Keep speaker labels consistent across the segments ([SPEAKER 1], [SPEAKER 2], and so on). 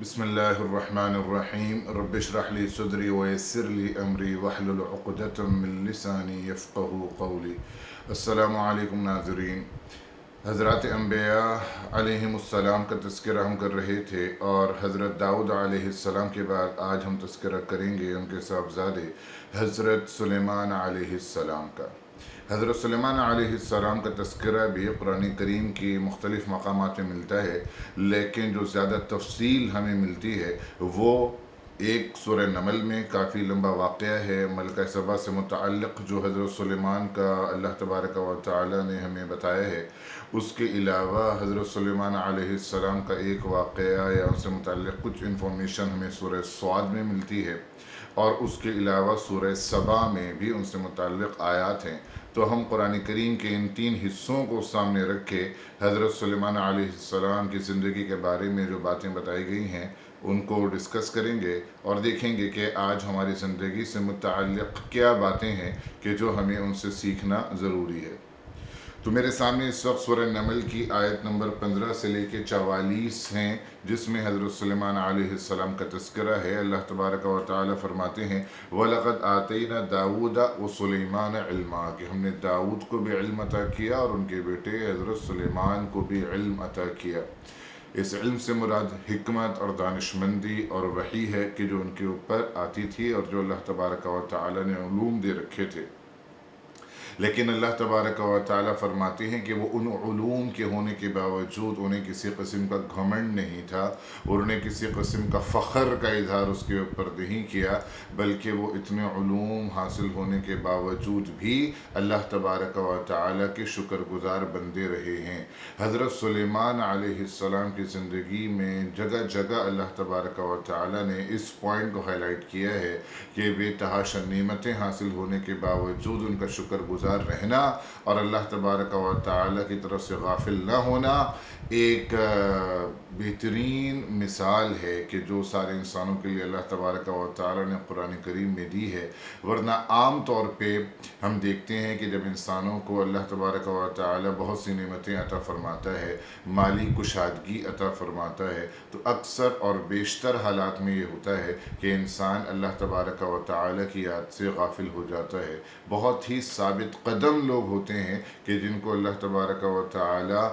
[SPEAKER 1] بسم اللہ الرحمن الرحیم رب اشرح لی صدری ویسر لی امری واحلل عقدۃ من لسانی یفقہوا قولی۔ السلام علیکم ناظرین۔ حضرات انبیاء علیہم السلام کا تذکرہ ہم کر رہے تھے، اور حضرت داؤد علیہ السلام کے بعد آج ہم تذکرہ کریں گے ان کے صاحبزادے حضرت سلیمان علیہ السلام کا۔ حضرت سلیمان علیہ السلام کا تذکرہ بھی قرآن کریم کی مختلف مقامات میں ملتا ہے، لیکن جو زیادہ تفصیل ہمیں ملتی ہے وہ ایک سورہ نمل میں کافی لمبا واقعہ ہے ملکہ سبا سے متعلق، جو حضرت سلیمان کا اللہ تبارک و تعالی نے ہمیں بتایا ہے۔ اس کے علاوہ حضرت سلیمان علیہ السلام کا ایک واقعہ یا ان سے متعلق کچھ انفارمیشن ہمیں سورہ صاد میں ملتی ہے، اور اس کے علاوہ سورہ سبا میں بھی ان سے متعلق آیات ہیں۔ تو ہم قرآن کریم کے ان تین حصوں کو سامنے رکھ کے حضرت سلیمان علیہ السلام کی زندگی کے بارے میں جو باتیں بتائی گئی ہیں ان کو ڈسکس کریں گے، اور دیکھیں گے کہ آج ہماری زندگی سے متعلق کیا باتیں ہیں کہ جو ہمیں ان سے سیکھنا ضروری ہے۔ تو میرے سامنے اس وقت سورہ نمل کی آیت نمبر 15 سے لے کے 44 ہیں، جس میں حضرت سلیمان علیہ السلام کا تذکرہ ہے۔ اللہ تبارک و تعالی فرماتے ہیں وَلَقَدْ آتَيْنَا دَاوُودَ وَسُلَيْمَانَ عِلْمًا، کہ ہم نے داؤد کو بھی علم عطا کیا اور ان کے بیٹے حضرت سلیمان کو بھی علم عطا کیا۔ اس علم سے مراد حکمت اور دانشمندی اور وحی ہے کہ جو ان کے اوپر آتی تھی اور جو اللہ تبارک و تعالی نے علوم دے رکھے تھے۔ لیکن اللہ تبارک و تعالی فرماتے ہیں کہ وہ ان علوم کے ہونے کے باوجود انہیں کسی قسم کا گھمنڈ نہیں تھا، اور انہیں کسی قسم کا فخر کا اظہار اس کے اوپر نہیں کیا، بلکہ وہ اتنے علوم حاصل ہونے کے باوجود بھی اللہ تبارک و تعالی کے شکر گزار بندے رہے ہیں۔ حضرت سلیمان علیہ السلام کی زندگی میں جگہ جگہ اللہ تبارک و تعالی نے اس پوائنٹ کو ہائی لائٹ کیا ہے کہ بے تحاشا نعمتیں حاصل ہونے کے باوجود ان کا شکر گزار رہنا اور اللہ تبارک و تعالی کی طرف سے غافل نہ ہونا ایک بہترین مثال ہے کہ جو سارے انسانوں کے لیے اللہ تبارک و تعالی نے قرآن کریم میں دی ہے۔ ورنہ عام طور پہ ہم دیکھتے ہیں کہ جب انسانوں کو اللہ تبارک و تعالی بہت سی نعمتیں عطا فرماتا ہے، مالی کشادگی عطا فرماتا ہے، تو اکثر اور بیشتر حالات میں یہ ہوتا ہے کہ انسان اللہ تبارک و تعالی کی یاد سے غافل ہو جاتا ہے۔ بہت ہی ثابت قدم لوگ ہوتے ہیں کہ جن کو اللہ تبارک و تعالی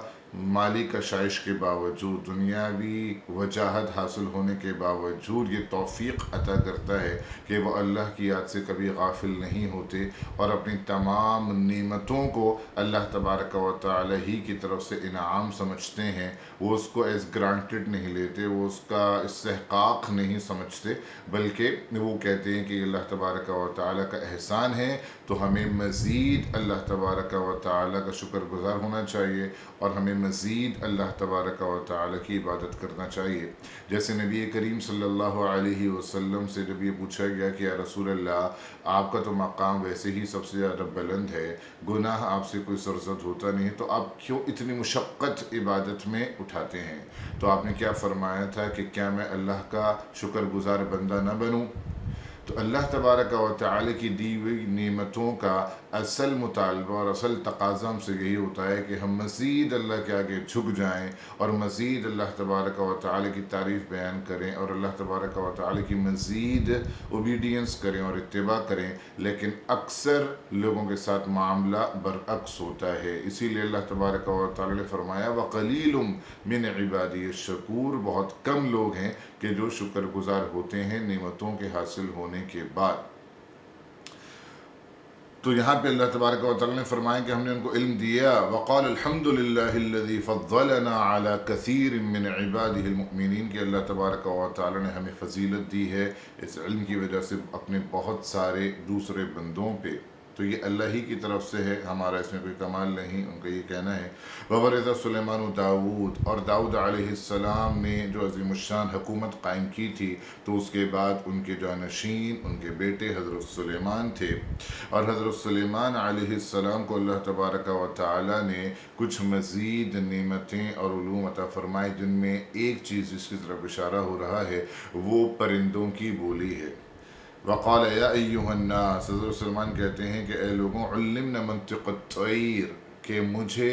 [SPEAKER 1] مالی کشائش کے باوجود، دنیاوی وجاہت حاصل ہونے کے باوجود یہ توفیق عطا کرتا ہے کہ وہ اللہ کی یاد سے کبھی غافل نہیں ہوتے، اور اپنی تمام نعمتوں کو اللہ تبارک و تعالی ہی کی طرف سے انعام سمجھتے ہیں۔ وہ اس کو ایز گرانٹڈ نہیں لیتے، وہ اس کا استحقاق نہیں سمجھتے، بلکہ وہ کہتے ہیں کہ اللہ تبارک و تعالی کا احسان ہے، تو ہمیں مزید اللہ تبارک و تعالی کا شکر گزار ہونا چاہیے، اور ہمیں مزید اللہ تبارک و تعالی کی عبادت کرنا چاہیے۔ جیسے نبی کریم صلی اللہ علیہ وسلم سے جب یہ پوچھا گیا کہ یا رسول اللہ، آپ کا تو مقام ویسے ہی سب سے زیادہ بلند ہے، گناہ آپ سے کوئی سرزد ہوتا نہیں، تو آپ کیوں اتنی مشقت عبادت میں اٹھاتے ہیں؟ تو آپ نے کیا فرمایا تھا کہ کیا میں اللہ کا شکر گزار بندہ نہ بنوں؟ تو اللہ تبارک و تعالی کی دی ہوئی نعمتوں کا اصل مطالبہ اور اصل تقاضا ہم سے یہی ہوتا ہے کہ ہم مزید اللہ کے آگے جھک جائیں اور مزید اللہ تبارک و تعالی کی تعریف بیان کریں، اور اللہ تبارک و تعالی کی مزید اوبیڈینس کریں اور اتباع کریں۔ لیکن اکثر لوگوں کے ساتھ معاملہ برعکس ہوتا ہے، اسی لیے اللہ تبارک و تعالی نے فرمایا وَقَلِيلٌ مِّنْ عِبَادِيَ الشَّكُورُ، بہت کم لوگ ہیں کہ جو شکر گزار ہوتے ہیں نعمتوں کے حاصل ہونے کے بعد۔ تو یہاں پہ اللہ تبارک و تعالی نے فرمایا کہ ہم نے ان کو علم دیا، وقال الحمد للہ الذی فضلنا علی کثیر من عباده المؤمنین، کہ اللہ تبارک و تعالی نے ہمیں فضیلت دی ہے اس علم کی وجہ سے اپنے بہت سارے دوسرے بندوں پہ۔ تو یہ اللہ ہی کی طرف سے ہے، ہمارا اس میں کوئی کمال نہیں، ان کا یہ کہنا ہے۔ وَوَرِثَ سُلَيْمَانُ داؤد، اور داؤد علیہ السلام نے جو عظیم الشان حکومت قائم کی تھی، تو اس کے بعد ان کے جانشین ان کے بیٹے حضرت سلیمان تھے، اور حضرت سلیمان علیہ السلام کو اللہ تبارک و تعالی نے کچھ مزید نعمتیں اور علوم عطا فرمائے، جن میں ایک چیز جس کی طرف اشارہ ہو رہا ہے وہ پرندوں کی بولی ہے۔ وقال یا ایہا الناس، حضرت سلیمان کہتے ہیں کہ اے لوگوں، علمنا منطق الطیر، کہ مجھے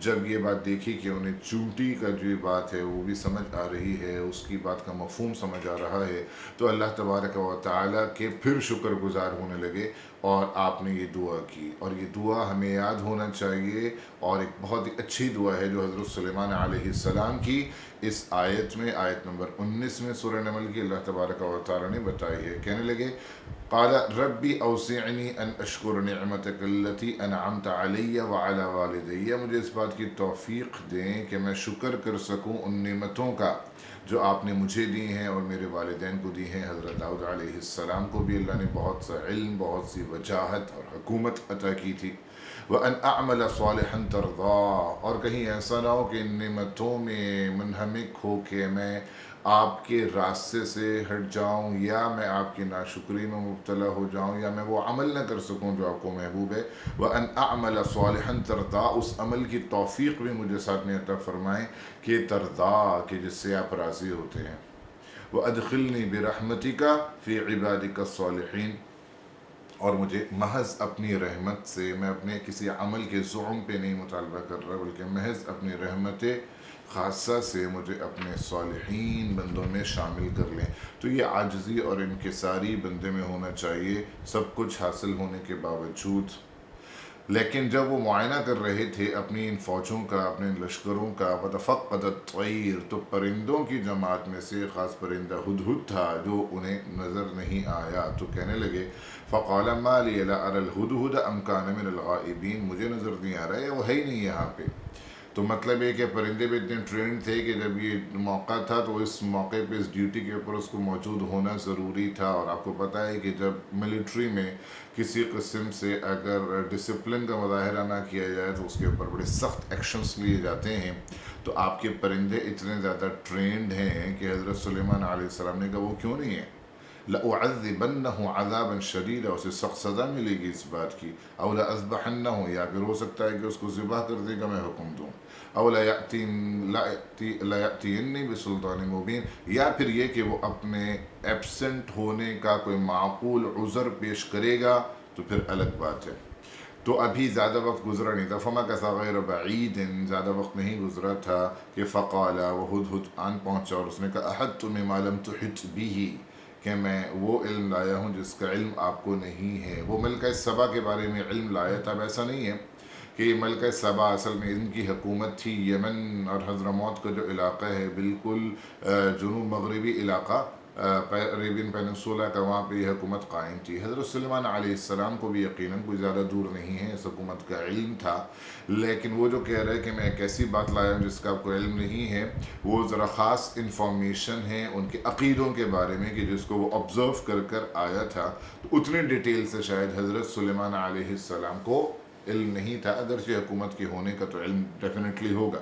[SPEAKER 1] جب یہ بات دیکھی کہ انہیں چونٹی کا جو یہ بات ہے وہ بھی سمجھ آ رہی ہے، اس کی بات کا مفہوم سمجھ آ رہا ہے، تو اللہ تبارک و تعالیٰ کے پھر شکر گزار ہونے لگے اور آپ نے یہ دعا کی۔ اور یہ دعا ہمیں یاد ہونا چاہیے، اور ایک بہت ہی اچھی دعا ہے جو حضرت سلیمان علیہ السلام کی اس آیت میں، آیت نمبر 19 میں سورہ نمل کی، اللہ تبارک و تعالیٰ نے بتائی ہے۔ کہنے لگے قال ربی اوزعنی ان اشکر نعمتک التی انعمت علی وعلی والدی، مجھے اس بات کی توفیق دیں کہ میں شکر کر سکوں ان نعمتوں کا جو آپ نے مجھے دی ہیں اور میرے والدین کو دی ہیں۔ حضرت داؤد علیہ السلام کو بھی اللہ نے بہت سا علم، بہت سی وجاہت اور حکومت عطا کی تھی۔ وَأَنْ أَعْمَلَ صَالِحًا تَرْضَىٰ، اور کہیں ایسا نہ ہو کہ ان نعمتوں میں منہمک ہو کہ میں آپ کے راستے سے ہٹ جاؤں، یا میں آپ کی ناشکری میں مبتلا ہو جاؤں، یا میں وہ عمل نہ کر سکوں جو آپ کو محبوب ہے۔ وَأَنْ أَعْمَلَ صَالِحًا تَرْضَىٰ، اس عمل کی توفیق بھی مجھے ساتھ میں عطا فرمائیں کہ ترضا، کہ جس سے آپ راضی ہوتے ہیں۔ وَأَدْخِلْنِي بِرَحْمَتِكَ فِي عِبَادِكَ الصَّالِحِينَ، اور مجھے محض اپنی رحمت سے، میں اپنے کسی عمل کے زعم پہ نہیں مطالبہ کر رہا، بلکہ محض اپنی رحمت خاصہ سے مجھے اپنے صالحین بندوں میں شامل کر لیں۔ تو یہ عاجزی اور انکساری بندے میں ہونا چاہیے، سب کچھ حاصل ہونے کے باوجود۔ لیکن جب وہ معائنہ کر رہے تھے اپنی ان فوجوں کا، اپنے لشکروں کا، وَتَفَقَّدَ الطَّيْرَ، تو پرندوں کی جماعت میں سے خاص پرندہ ہدہد تھا جو انہیں نظر نہیں آیا، تو کہنے لگے فَقَالَ مَا لِيَ لَا أَرَى الْهُدْهُدَ أَمْ كَانَ مِنَ الْغَائِبِينَ، مجھے نظر نہیں آ رہا ہے، وہ ہے ہی نہیں یہاں پہ۔ تو مطلب یہ کہ پرندے بھی اتنے ٹرینڈ تھے کہ جب یہ موقع تھا تو اس موقع پہ اس ڈیوٹی کے اوپر اس کو موجود ہونا ضروری تھا۔ اور آپ کو پتہ ہے کہ جب ملٹری میں کسی قسم سے اگر ڈسپلن کا مظاہرہ نہ کیا جائے تو اس کے اوپر بڑے سخت ایکشنز لیے جاتے ہیں۔ تو آپ کے پرندے اتنے زیادہ ٹرینڈ ہیں کہ حضرت سلیمان علیہ السلام نے کہا وہ کیوں نہیں ہے، لَأُعَذِّبَنَّهُ عَذَابًا شَدِيدًا، اسے سخت سزا ملے گی اس بات کی، أَوْ لَأَذْبَحَنَّهُ، یا پھر ہو سکتا ہے کہ اس کو ذبح کر دے گا، میں حکم دوں، أَوْ لَيَأْتِيَنِّي بِسُلْطَانٍ مُبِينٍ، یا پھر یہ کہ وہ اپنے ایبسنٹ ہونے کا کوئی معقول عذر پیش کرے گا تو پھر الگ بات ہے۔ تو ابھی زیادہ وقت گزرا نہیں تھا، فَمَكَثَ غَيْرَ بَعِيدٍ، زیادہ وقت نہیں گزرا تھا کہ فَقَالَ، وہ ہدہد آن پہنچا اور اس نے کہا أَحَطْتُ بِمَا لَمْ تُحِطْ بِهِ، کہ میں وہ علم لایا ہوں جس کا علم آپ کو نہیں ہے۔ وہ ملکہ سبا کے بارے میں علم لایا تھا، اب ایسا نہیں ہے کہ یہ ملکہ سبا اصل میں ان کی حکومت تھی، یمن اور حضرموت کا جو علاقہ ہے بالکل جنوب مغربی علاقہ عربین پیننسولا کا، وہاں پہ یہ حکومت قائم تھی۔ حضرت سلیمان علیہ السلام کو بھی یقیناً کوئی زیادہ دور نہیں ہے اس حکومت کا علم تھا، لیکن وہ جو کہہ رہے کہ میں ایک ایسی بات لایا ہوں جس کا آپ کو علم نہیں ہے، وہ ذرا خاص انفارمیشن ہے ان کے عقیدوں کے بارے میں کہ جس کو وہ آبزرو کر کر آیا تھا، تو اتنی ڈیٹیل سے شاید حضرت سلیمان علیہ السلام کو علم نہیں تھا، اگرچہ حکومت کے ہونے کا تو علم ڈیفینیٹلی ہوگا۔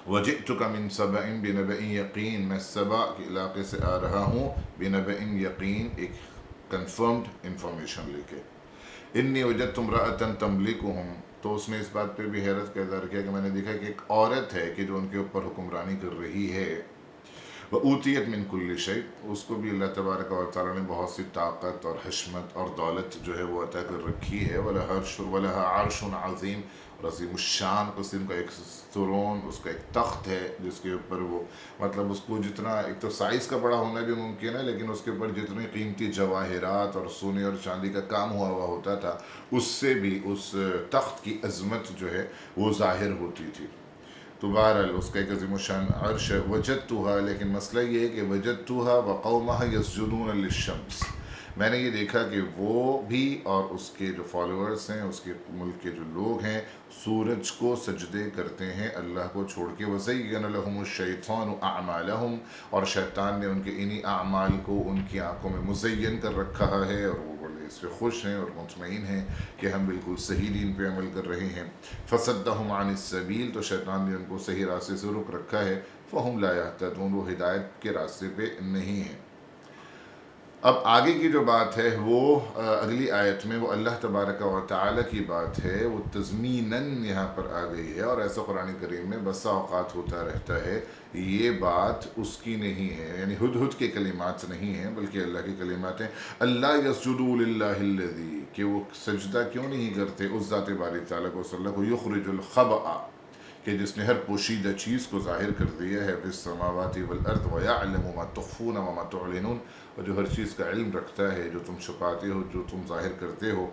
[SPEAKER 1] وَجِئْتُكَ مِن سَبَإٍ بِنَبَإٍ یقین، میں سبا کے علاقے سے آ رہا ہوں، بِنَبَإٍ یقین، ایک کنفرمڈ انفارمیشن لے کے۔ انی وجدت امرأة تملکہم، تو اس نے اس بات پہ بھی حیرت کا اظہار کیا کہ میں نے دیکھا کہ ایک عورت ہے کہ جو ان کے اوپر حکمرانی کر رہی ہے۔ وَأُوتِيَتْ مِن كُلِّ شَيْءٍ، اس کو بھی اللہ تبارک و تعالیٰ نے بہت سی طاقت اور حشمت اور دولت جو ہے وہ عطا کر رکھی ہے۔ وَلَهَا عَرْشٌ عَظِيمٌ، اور عظیم الشان قسم کا ایک تھرون، اس کا ایک تخت ہے جس کے اوپر وہ، مطلب اس کو جتنا، ایک تو سائز کا بڑا ہونا بھی ممکن ہے لیکن اس کے اوپر جتنی قیمتی جواہرات اور سونے اور چاندی کا کام ہوا ہوا ہوتا تھا، اس سے بھی اس تخت کی عظمت جو ہے وہ ظاہر ہوتی تھی۔ تو بہرحال اس کا ایک عظیم الشان عرش ہے۔ وجدتها، لیکن مسئلہ یہ ہے کہ وجدتها وقومها يسجدون للشمس، میں نے یہ دیکھا کہ وہ بھی اور اس کے جو فالوورز ہیں، اس کے ملک کے جو لوگ ہیں، سورج کو سجدے کرتے ہیں اللہ کو چھوڑ کے۔ وَزَيَّنَ لَهُمُ الشَّيْطَانُ أَعْمَالَهُمْ، اور شیطان نے ان کے انہی اعمال کو ان کی آنکھوں میں مزین کر رکھا ہے، اور وہ بڑے اس پہ خوش ہیں اور مطمئن ہیں کہ ہم بالکل صحیح دین پہ عمل کر رہے ہیں۔ فَصَدَّهُمْ عَنِ السَّبِيلِ، تو شیطان نے ان کو صحیح راستے سے رک رکھا ہے۔ فَهُمْ لَا يَهْتَدُونَ، وہ ہدایت کے راستے پہ نہیں ہیں۔ اب آگے کی جو بات ہے وہ اگلی آیت میں وہ اللہ تبارک و تعالی کی بات ہے، وہ تضمیناً یہاں پر آ گئی ہے، اور ایسا قرآن کریم میں بسا اوقات ہوتا رہتا ہے۔ یہ بات اس کی نہیں ہے، یعنی ہدہد کے کلمات نہیں ہیں بلکہ اللہ کی کلمات ہیں۔ اللہ یسجدوا للہ الذی، کہ وہ سجدہ کیوں نہیں کرتے اس ذات باری تعالیٰ کو، صلی اللہ کو، یخرج الخبأ، کہ جس نے ہر پوشیدہ چیز کو ظاہر کر دیا ہے، فی السماوات والارض ویعلم ما تخفون وما تعلنون، اور جو ہر چیز کا علم رکھتا ہے، جو تم چھپاتے ہو، جو تم ظاہر کرتے ہو۔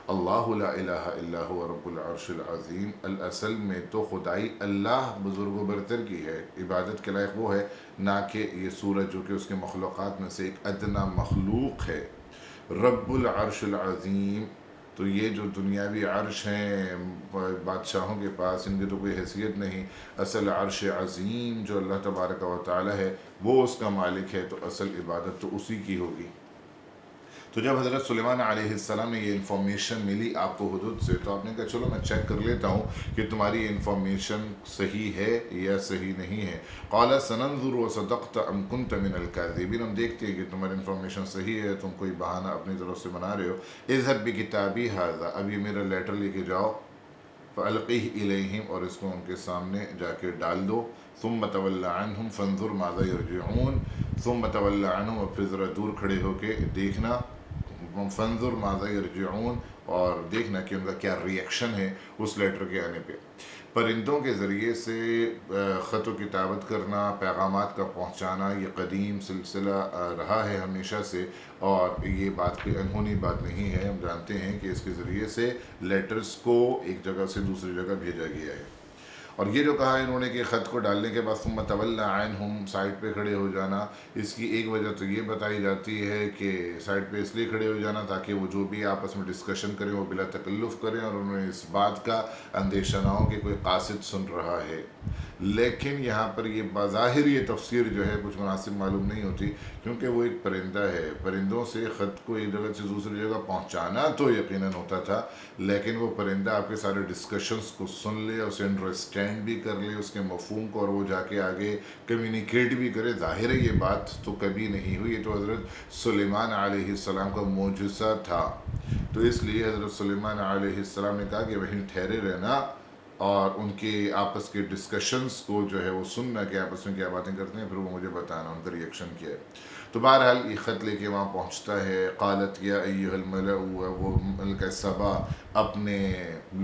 [SPEAKER 1] اللہ لا الہ الا هو رب العرش العظیم، الاصل میں تو خدائی اللہ بزرگ و برتر کی ہے، عبادت کے لائق وہ ہے، نہ کہ یہ سورج جو کہ اس کے مخلوقات میں سے ایک ادنا مخلوق ہے۔ رب العرش العظیم، تو یہ جو دنیاوی عرش ہیں بادشاہوں کے پاس، ان کی تو کوئی حیثیت نہیں، اصل عرش عظیم جو اللہ تبارک و تعالی ہے وہ اس کا مالک ہے، تو اصل عبادت تو اسی کی ہوگی۔ تو جب حضرت سلیمان علیہ السلام نے یہ انفارمیشن ملی آپ کو حدود سے، تو آپ نے کہا چلو میں چیک کر لیتا ہوں کہ تمہاری انفارمیشن صحیح ہے یا صحیح نہیں ہے۔ قال سننظر وصدقت ام كنت من الكاذبین، ہم دیکھتے ہیں کہ تمہاری انفارمیشن صحیح ہے، تم کوئی بہانہ اپنی طرف سے بنا رہے ہو۔ اذهب بکتابی هذا، اب یہ میرا لیٹر لے کے جاؤ، فَأَلْقِهْ إِلَيْهِمْ، اور اس کو ان کے سامنے جا کے ڈال دو۔ ثُمَّ تَوَلَّ عَنْهُمْ فَانظُرْ مَاذَا يَرْجِعُونَ، ثُمَّ تَوَلَّ عَنْهُمْ، اور پھر ذرا دور کھڑے ہو کے دیکھنا، فَانظُرْ مَاذَا يَرْجِعُونَ، اور دیکھنا کہ ان کا کیا ریئیکشن ہے اس لیٹر کے آنے پہ۔ پرندوں کے ذریعے سے خط و کتابت کرنا، پیغامات کا پہنچانا، یہ قدیم سلسلہ رہا ہے ہمیشہ سے، اور یہ بات کوئی انہونی بات نہیں ہے۔ ہم جانتے ہیں کہ اس کے ذریعے سے لیٹرز کو ایک جگہ سے دوسری جگہ بھیجا گیا ہے۔ اور یہ جو کہا انہوں نے کہ خط کو ڈالنے کے بعد ثم تولى عنہم، سائٹ پہ کھڑے ہو جانا، اس کی ایک وجہ تو یہ بتائی جاتی ہے کہ سائٹ پہ اس لیے کھڑے ہو جانا تاکہ وہ جو بھی آپس میں ڈسکشن کریں وہ بلا تکلف کریں، اور انہیں اس بات کا اندیشہ نہ ہو کہ کوئی قاصد سن رہا ہے۔ لیکن یہاں پر یہ بظاہر یہ تفسیر جو ہے کچھ مناسب معلوم نہیں ہوتی، کیونکہ وہ ایک پرندہ ہے، پرندوں سے خط کو ایک جگہ سے دوسری جگہ پہنچانا تو یقیناً ہوتا تھا، لیکن وہ پرندہ آپ کے سارے ڈسکشنز کو سن لے، اسے انڈرسٹینڈ بھی کر لے اس کے مفہوم کو، اور وہ جا کے آگے کمیونیکیٹ بھی کرے، ظاہر ہے یہ بات تو کبھی نہیں ہوئی۔ یہ تو حضرت سلیمان علیہ السلام کا معجزہ تھا، تو اس لیے حضرت سلیمان علیہ السلام نے کہا کہ وہیں ٹھہرے رہنا اور ان کے آپس کے ڈسکشنز کو جو ہے وہ سننا کہ آپس میں کیا باتیں کرتے ہیں، پھر وہ مجھے بتانا ان کا ریئیکشن کیا ہے۔ تو بہرحال یہ خط لے کے وہاں پہنچتا ہے۔ قالت یا ایھا الملأ، وہ ملکہ سبا اپنے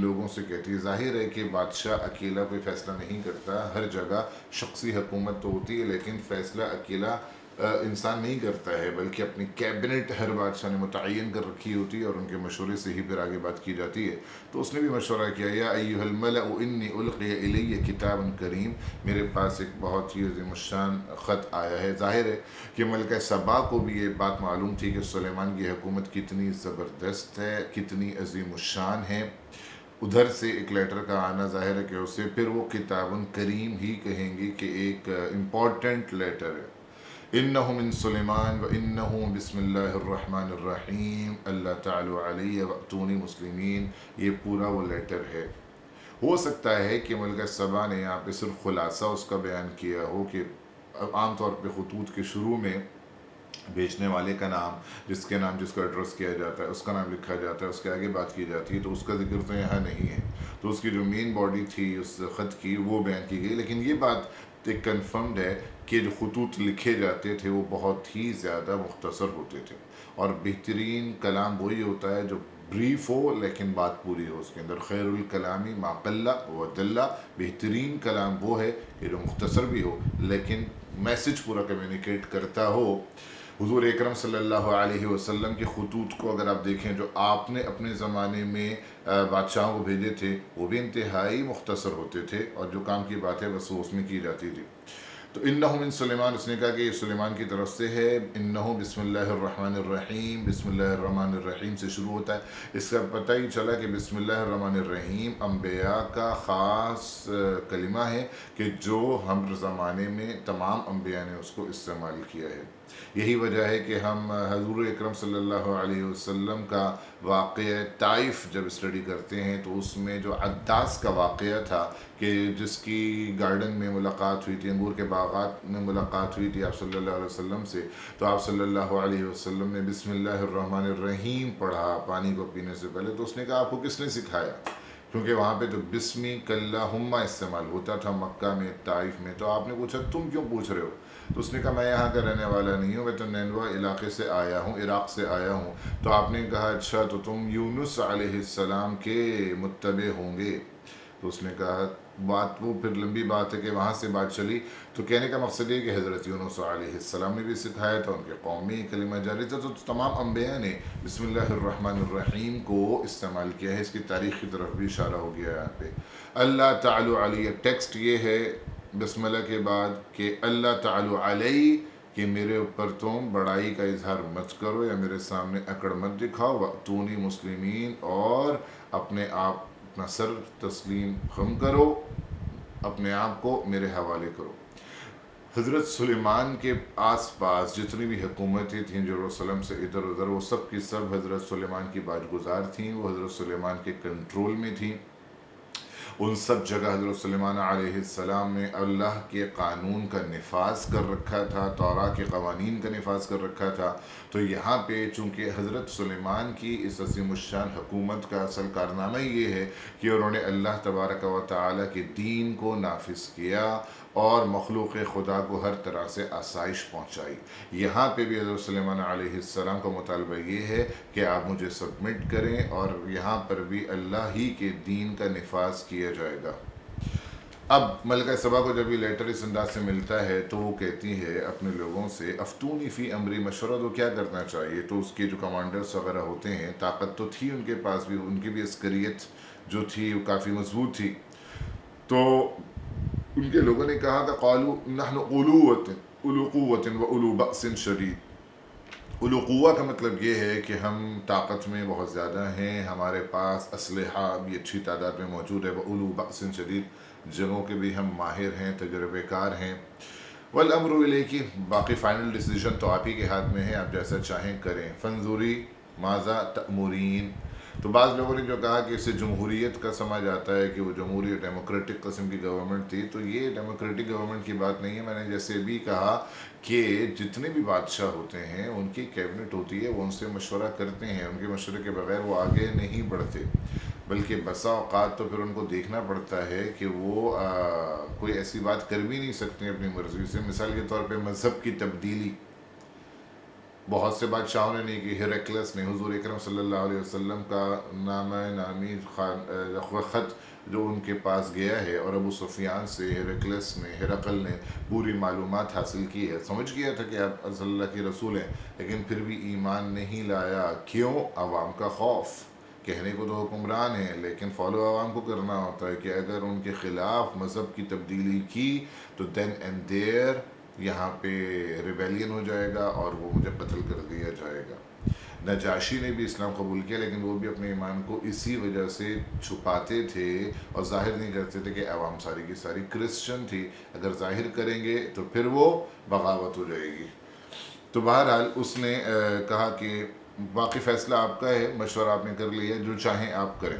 [SPEAKER 1] لوگوں سے کہتی ہے، ظاہر ہے کہ بادشاہ اکیلا کوئی فیصلہ نہیں کرتا، ہر جگہ شخصی حکومت تو ہوتی ہے لیکن فیصلہ اکیلا انسان نہیں کرتا ہے، بلکہ اپنی کیبنٹ ہر بادشاہ نے متعین کر رکھی ہوتی ہے، اور ان کے مشورے سے ہی پھر آگے بات کی جاتی ہے۔ تو اس نے بھی مشورہ کیا، یا ایھا الملأ انی القی الی کتاب کریم، میرے پاس ایک بہت ہی عظیم الشان خط آیا ہے۔ ظاہر ہے کہ ملکہ سبا کو بھی یہ بات معلوم تھی کہ سلیمان کی حکومت کتنی زبردست ہے، کتنی عظیم الشان ہے۔ ادھر سے ایک لیٹر کا آنا ظاہر ہے کہ اسے پھر وہ کتاب کریم ہی کہیں گی، کہ ایک امپورٹنٹ لیٹر ہے۔ انہ من سلیمان و انہ بسم اللہ الرحمن الرحیم اللہ تعالی علی واتونی مسلمین، یہ پورا وہ لیٹر ہے۔ ہو سکتا ہے کہ ملکہ سبا نے یہاں پہ صرف خلاصہ اس کا بیان کیا ہو، کہ عام طور پہ خطوط کے شروع میں بیچنے والے کا نام، جس کے نام جس کو ایڈریس کیا جاتا ہے اس کا نام لکھا جاتا ہے، اس کے آگے بات کی جاتی ہے، تو اس کا ذکر تو یہاں نہیں ہے، تو اس کی جو مین باڈی تھی اس خط کی وہ بیان کی گئی۔ لیکن یہ بات ایک کنفرمڈ ہے کہ جو خطوط لکھے جاتے تھے وہ بہت ہی زیادہ مختصر ہوتے تھے، اور بہترین کلام وہی ہوتا ہے جو بریف ہو لیکن بات پوری ہو، اس کے اندر خیر الکلامی ما قل و دل، بہترین کلام وہ ہے کہ جو مختصر بھی ہو لیکن میسج پورا کمیونیکیٹ کرتا ہو۔ حضور اکرم صلی اللہ علیہ وسلم کے خطوط کو اگر آپ دیکھیں جو آپ نے اپنے زمانے میں بادشاہوں کو بھیجے تھے، وہ بھی انتہائی مختصر ہوتے تھے، اور جو کام کی بات ہے بس وہ اس میں کی جاتی تھی۔ تو انہ من سلیمان، اس نے کہا کہ یہ سلیمان کی طرف سے ہے۔ انہ بسم اللہ الرحمن الرحیم، بسم اللہ الرحمن الرحیم سے شروع ہوتا ہے۔ اس کا پتہ ہی چلا کہ بسم اللہ الرحمن الرحیم انبیاء کا خاص کلمہ ہے، کہ جو ہم زمانے میں تمام انبیاء نے اس کو استعمال کیا ہے۔ یہی وجہ ہے کہ ہم حضور اکرم صلی اللہ علیہ وسلم کا واقعہ طائف جب اسٹڈی کرتے ہیں تو اس میں جو عداس کا واقعہ تھا کہ جس کی گارڈن میں ملاقات ہوئی تھی، انگور کے باغات میں ملاقات ہوئی تھی آپ صلی اللہ علیہ وسلم سے، تو آپ صلی اللہ علیہ وسلم نے بسم اللہ الرحمن الرحیم پڑھا پانی کو پینے سے پہلے. تو اس نے کہا آپ کو کس نے سکھایا؟ کیونکہ وہاں پہ تو بسمی کلہم استعمال ہوتا تھا مکہ میں، طائف میں. تو آپ نے پوچھا تم کیوں پوچھ رہے ہو؟ تو اس نے کہا میں یہاں کا رہنے والا نہیں ہوں، میں تو نینوا علاقے سے آیا ہوں، عراق سے آیا ہوں. تو آپ نے کہا اچھا تو تم یونس علیہ السلام کے متبع ہوں گے. تو اس نے کہا بات وہ پھر لمبی بات ہے کہ وہاں سے بات چلی. تو کہنے کا مقصد یہ کہ حضرت یونس علیہ السلام نے بھی سکھایا تھا، ان کے قوم میں کلمہ جاری تھا. تو تمام انبیاء نے بسم اللہ الرحمن الرحیم کو استعمال کیا ہے. اس کی تاریخ کی طرف بھی اشارہ ہو گیا یہاں پہ. اللہ تعالی علیہ، ٹیکسٹ یہ ہے بسم اللہ کے بعد کہ اللہ تعالی علیہ، کہ میرے اوپر تم بڑائی کا اظہار مت کرو یا میرے سامنے اکڑ مت دکھاؤ. وَأْتُونِي مسلمین، اور اپنے آپ اپنا سر تسلیم خم کرو، اپنے آپ کو میرے حوالے کرو. حضرت سلیمان کے آس پاس جتنی بھی حکومتیں تھیں یروشلم سے ادھر ادھر، وہ سب کی سب حضرت سلیمان کی باج گزار تھیں، وہ حضرت سلیمان کے کنٹرول میں تھیں. ان سب جگہ حضرت سلیمان علیہ السلام نے اللہ کے قانون کا نفاذ کر رکھا تھا، توراہ کے قوانین کا نفاذ کر رکھا تھا. تو یہاں پہ چونکہ حضرت سلیمان کی اس عظیم الشان حکومت کا اصل کارنامہ یہ ہے کہ انہوں نے اللہ تبارک و تعالیٰ کے دین کو نافذ کیا اور مخلوق خدا کو ہر طرح سے آسائش پہنچائی. یہاں پہ بھی حضرت سلیمان علیہ السلام کا مطالبہ یہ ہے کہ آپ مجھے سبمٹ کریں، اور یہاں پر بھی اللہ ہی کے دین کا نفاذ کیا جائے گا. اب ملکہ سبا کو جب یہ لیٹر اس انداز سے ملتا ہے تو وہ کہتی ہے اپنے لوگوں سے افتونی فی امری، مشورہ تو کیا کرنا چاہیے. تو اس کے جو کمانڈرز وغیرہ ہوتے ہیں، طاقت تو تھی ان کے پاس بھی، ان کی بھی عسکریت جو تھی وہ کافی مضبوط تھی. تو ان کے لوگوں نے کہا کہ قالوا نحن اولو قوت و اولو بأس شدید. اولو قوہ کا مطلب یہ ہے کہ ہم طاقت میں بہت زیادہ ہیں، ہمارے پاس اسلحہ بھی اچھی تعداد میں موجود ہے. اولو بأس شدید، جنگوں کے بھی ہم ماہر ہیں، تجربے کار ہیں. والامر الیک، باقی فائنل ڈیسیجن تو آپ ہی کے ہاتھ میں ہے، آپ جیسا چاہیں کریں. فانظری ماذا تأمرین. تو بعض لوگوں نے جو کہا کہ اسے جمہوریت کا سمجھ آتا ہے کہ وہ جمہوری ڈیموکریٹک قسم کی گورنمنٹ تھی. تو یہ ڈیموکریٹک گورنمنٹ کی بات نہیں ہے. میں نے جیسے بھی کہا کہ جتنے بھی بادشاہ ہوتے ہیں ان کی کیبنٹ ہوتی ہے، وہ ان سے مشورہ کرتے ہیں، ان کے مشورے کے بغیر وہ آگے نہیں بڑھتے. بلکہ بسا اوقات تو پھر ان کو دیکھنا پڑتا ہے کہ وہ کوئی ایسی بات کر بھی نہیں سکتے اپنی مرضی سے. مثال کے طور پہ مذہب کی تبدیلی بہت سے بادشاہوں نے نہیں کی. ہیرکلس نے، حضور اکرم صلی اللہ علیہ وسلم کا نامہ نامی خط جو ان کے پاس گیا ہے، اور ابو سفیان سے ہیرکلس نے، ہرقل نے پوری معلومات حاصل کی ہے، سمجھ گیا تھا کہ آپ صلی اللہ کے رسول ہیں، لیکن پھر بھی ایمان نہیں لایا. کیوں؟ عوام کا خوف. کہنے کو تو حکمران ہیں لیکن فالو عوام کو کرنا ہوتا ہے کہ اگر ان کے خلاف مذہب کی تبدیلی کی تو دین اینڈ دیر یہاں پہ ریبیلین ہو جائے گا اور وہ مجھے قتل کر دیا جائے گا. نجاشی نے بھی اسلام قبول کیا، لیکن وہ بھی اپنے ایمان کو اسی وجہ سے چھپاتے تھے اور ظاہر نہیں کرتے تھے کہ عوام ساری کی ساری کرسچن تھی. اگر ظاہر کریں گے تو پھر وہ بغاوت ہو جائے گی. تو بہرحال اس نے کہا کہ باقی فیصلہ آپ کا ہے، مشورہ آپ نے کر لیا، جو چاہیں آپ کریں.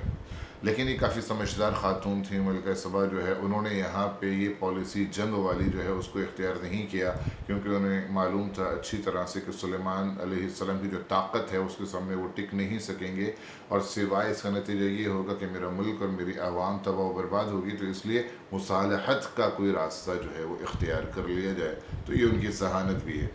[SPEAKER 1] لیکن یہ کافی سمجھدار خاتون تھیں ملکہ سبا جو ہے، انہوں نے یہاں پہ یہ پالیسی جنگ والی جو ہے اس کو اختیار نہیں کیا، کیونکہ انہیں معلوم تھا اچھی طرح سے کہ سلیمان علیہ السلام کی جو طاقت ہے اس کے سامنے وہ ٹک نہیں سکیں گے، اور سوائے اس کا نتیجہ یہ ہوگا کہ میرا ملک اور میری عوام تباہ و برباد ہوگی. تو اس لیے مصالحت کا کوئی راستہ جو ہے وہ اختیار کر لیا جائے. تو یہ ان کی ذہانت بھی ہے.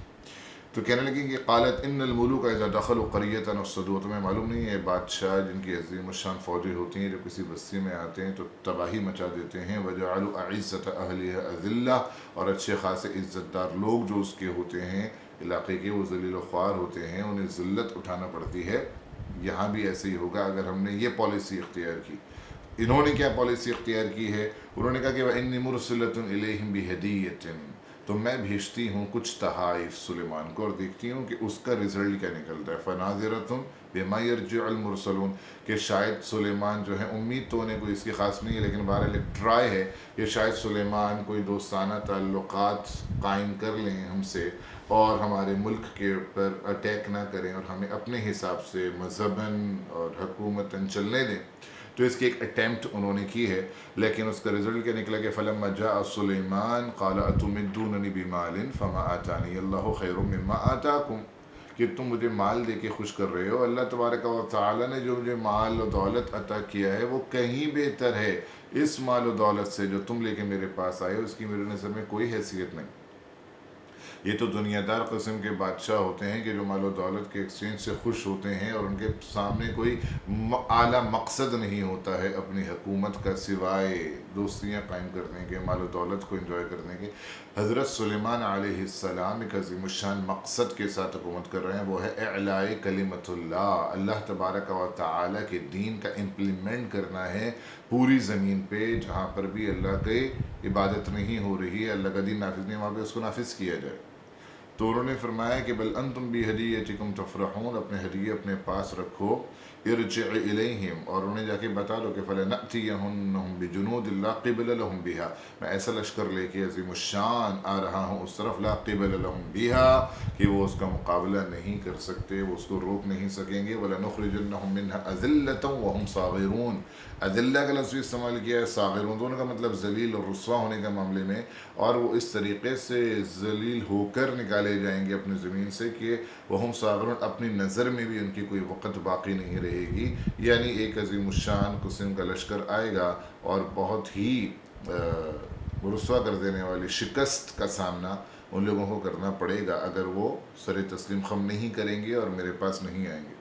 [SPEAKER 1] تو کہنے لگیں کہ قالت ان الملوک اذا دخلوا قریۃ افسدوها. تمہیں معلوم نہیں ہے بادشاہ جن کی عظیم الشان فوجیں ہوتی ہیں جو کسی بستی میں آتے ہیں تو تباہی مچا دیتے ہیں. وجعلوا اعزۃ اہلها اذلہ، اور اچھے خاصے عزت دار لوگ جو اس کے ہوتے ہیں علاقے کے وہ ذلیل و خوار ہوتے ہیں، انہیں ذلت اٹھانا پڑتی ہے. یہاں بھی ایسے ہی ہوگا اگر ہم نے یہ پالیسی اختیار کی. انہوں نے کیا پالیسی اختیار کی ہے؟ انہوں نے کہا کہ وَإِنِّي مُرْسِلَةٌ إِلَيْهِمْ بِهَدِيَّةٍ، تو میں بھیجتی ہوں کچھ تحائف سلیمان کو، اور دیکھتی ہوں کہ اس کا رزلٹ کیا نکلتا ہے. فَنَاظِرَةٌ بِمَا يَرْجِعُ الْمُرْسَلُونَ، کہ شاید سلیمان جو ہے، امید تو انہیں کوئی اس کی خاص نہیں ہے لیکن بہرحال ایک ٹرائی ہے کہ شاید سلیمان کوئی دوستانہ تعلقات قائم کر لیں ہم سے، اور ہمارے ملک کے اوپر اٹیک نہ کریں اور ہمیں اپنے حساب سے مذہباً اور حکومتاً چلنے دیں. تو اس کی ایک اٹیمپٹ انہوں نے کی ہے، لیکن اس کا رزلٹ کیا نکلا کہ فلما جاء سلیمان قال اتمدوننی بمال فما آتانی اللہ خیر مما آتاکم، کہ تم مجھے مال دے کے خوش کر رہے ہو، اللہ تبارک و تعالی نے جو مجھے مال و دولت عطا کیا ہے وہ کہیں بہتر ہے اس مال و دولت سے جو تم لے کے میرے پاس آئے ہو، اس کی میرے نظر میں کوئی حیثیت نہیں. یہ تو دنیا دار قسم کے بادشاہ ہوتے ہیں کہ جو مال و دولت کے ایکسچینج سے خوش ہوتے ہیں اور ان کے سامنے کوئی اعلیٰ مقصد نہیں ہوتا ہے اپنی حکومت کا سوائے دوستیاں قائم کرنے کے، مال و دولت کو انجوائے کرنے کے. حضرت سلیمان علیہ السلام ایک عظیم الشان مقصد کے ساتھ حکومت کر رہے ہیں، وہ ہے اعلاء کلمت اللہ، اللہ تبارک و تعالیٰ کے دین کا امپلیمنٹ کرنا ہے پوری زمین پہ. جہاں پر بھی اللہ کی عبادت نہیں ہو رہی ہے، اللہ کا دین نافذ نہیں، وہاں پہ اس کو نافذ کیا جائے. تو انہوں نے فرمایا کہ بل انتم بہدیتکم تفرحون، اپنے ہدیے اپنے پاس رکھو. ارجع الیہم، اور انہیں جا کے بتا دو کہ فلنأتینہم بجنود لا قبل لہم بہا، میں ایسا لشکر لے کے عظیم الشان آ رہا ہوں اس طرف، لا قبل لہم بہا، کہ وہ اس کا مقابلہ نہیں کر سکتے، وہ اس کو روک نہیں سکیں گے. ولنخرجنہم منہا اذلۃ وہم صاغرون، اذلہ کا لفظ بھی استعمال کیا ہے، صاغرون دونوں کا مطلب ذلیل اور رسوا ہونے کا معاملے میں، اور وہ اس طریقے سے ذلیل ہو کر نکالے جائیں گے اپنی زمین سے کہ وہم صاغرون، اپنی نظر میں بھی ان کی کوئی وقت باقی نہیں رہے گی. یعنی ایک عظیم الشان قسم کا لشکر آئے گا اور بہت ہی رسوا کر دینے والی شکست کا سامنا ان لوگوں کو کرنا پڑے گا اگر وہ سر تسلیم خم نہیں کریں گے اور میرے پاس نہیں آئیں گے.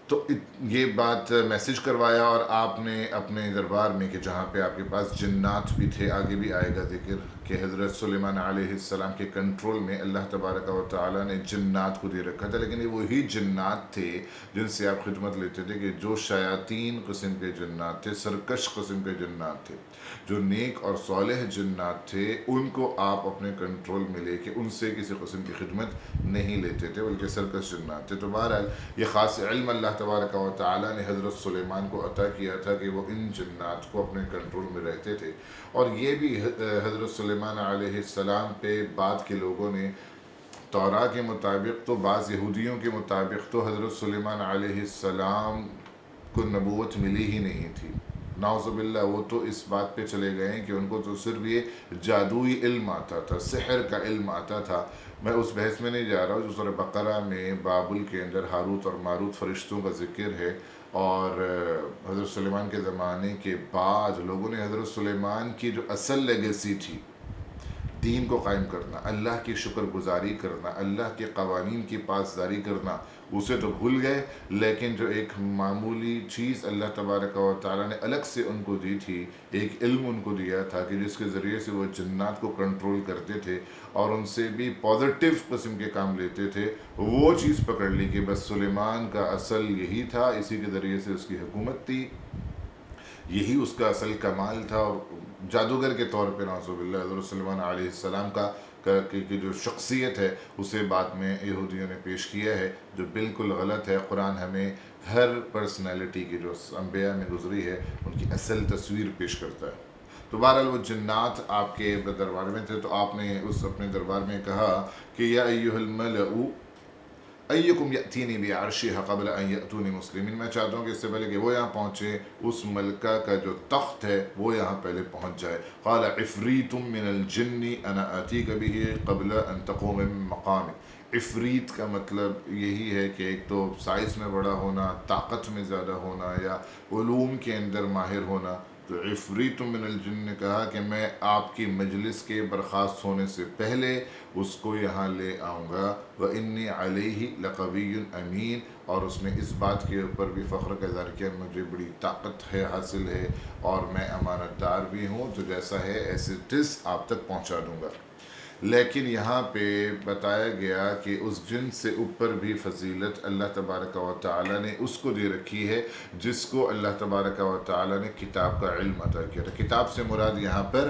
[SPEAKER 1] تو یہ بات میسج کروایا، اور آپ نے اپنے دربار میں کہ جہاں پہ آپ کے پاس جنات بھی تھے، آگے بھی آئے گا ذکر کہ حضرت سلیمان علیہ السلام کے کنٹرول میں اللہ تبارک و تعالیٰ نے جنات کو دے رکھا تھا، لیکن یہ وہی جنات تھے جن سے آپ خدمت لیتے تھے کہ جو شیاطین قسم کے جنات تھے، سرکش قسم کے جنات تھے. جو نیک اور صالح جنات تھے ان کو آپ اپنے کنٹرول میں لے کے ان سے کسی قسم کی خدمت نہیں لیتے تھے، بلکہ سرکش جنات تھے. تو بہرحال یہ خاص علم اللہ تبارک و تعالیٰ نے حضرت سلیمان کو عطا کیا تھا کہ وہ ان جنات کو اپنے کنٹرول میں رہتے تھے. اور یہ بھی حضرت سلیمان علیہ السلام پہ بعد کے لوگوں نے توراہ کے مطابق، تو بعض یہودیوں کے مطابق تو حضرت سلیمان علیہ السلام کو نبوت ملی ہی نہیں تھی. نعوذ باللہ، وہ تو اس بات پہ چلے گئے ہیں کہ ان کو تو صرف یہ جادوئی علم آتا تھا، سحر کا علم آتا تھا. میں اس بحث میں نہیں جا رہا ہوں. جو سورہ بقرہ میں بابل کے اندر ہاروت اور ماروت فرشتوں کا ذکر ہے، اور حضرت سلیمان کے زمانے کے بعد لوگوں نے حضرت سلیمان کی جو اصل لیگیسی تھی، دین کو قائم کرنا، اللہ کی شکر گزاری کرنا، اللہ کے قوانین کی پاسداری کرنا، اسے تو بھول گئے. لیکن جو ایک معمولی چیز اللہ تبارک و تعالیٰ نے الگ سے ان کو دی تھی، ایک علم ان کو دیا تھا کہ جس کے ذریعے سے وہ جنات کو کنٹرول کرتے تھے اور ان سے بھی پازیٹیو قسم کے کام لیتے تھے، وہ چیز پکڑ لی کہ بس سلیمان کا اصل یہی تھا، اسی کے ذریعے سے اس کی حکومت تھی، یہی اس کا اصل کمال تھا. اور جادوگر کے طور پہ نعوذ باللہ حضرت سلیمان علیہ السلام کی جو شخصیت ہے اسے بعد میں یہودیوں نے پیش کیا ہے، جو بالکل غلط ہے. قرآن ہمیں ہر پرسنالٹی کی جو انبیاء میں گزری ہے ان کی اصل تصویر پیش کرتا ہے. تو بہرحال وہ جنات آپ کے دربار میں تھے، تو آپ نے اس اپنے دربار میں کہا کہ یا ایھا الملأ ایکم یأتینی بعرشہا قبل ان یأتونی مسلمین، میں چاہتا ہوں کہ اس سے پہلے کہ وہ یہاں پہنچے، اس ملکہ کا جو تخت ہے وہ یہاں پہلے پہنچ جائے. قال عفریت من الجن انا آتیک بہ قبل ان تقوم من مقامک. عفریت کا مطلب یہی ہے کہ ایک تو سائز میں بڑا ہونا، طاقت میں زیادہ ہونا، یا علوم کے اندر ماہر ہونا. تو عفریت من الجن نے کہا کہ میں آپ کی مجلس کے برخاست ہونے سے پہلے اس کو یہاں لے آؤں گا. وَإِنِّي عَلَيْهِ لَقَوِيٌّ أَمِينٌ، اور اس نے اس بات کے اوپر بھی فخر کا اظہار کیا مجھے بڑی طاقت ہے، حاصل ہے، اور میں امانت دار بھی ہوں، جو جیسا ہے ایسے ٹس آپ تک پہنچا دوں گا. لیکن یہاں پہ بتایا گیا کہ اس جن سے اوپر بھی فضیلت اللہ تبارک و تعالیٰ نے اس کو دے رکھی ہے جس کو اللہ تبارک و تعالیٰ نے کتاب کا علم عطا کیا تھا. کتاب سے مراد یہاں پر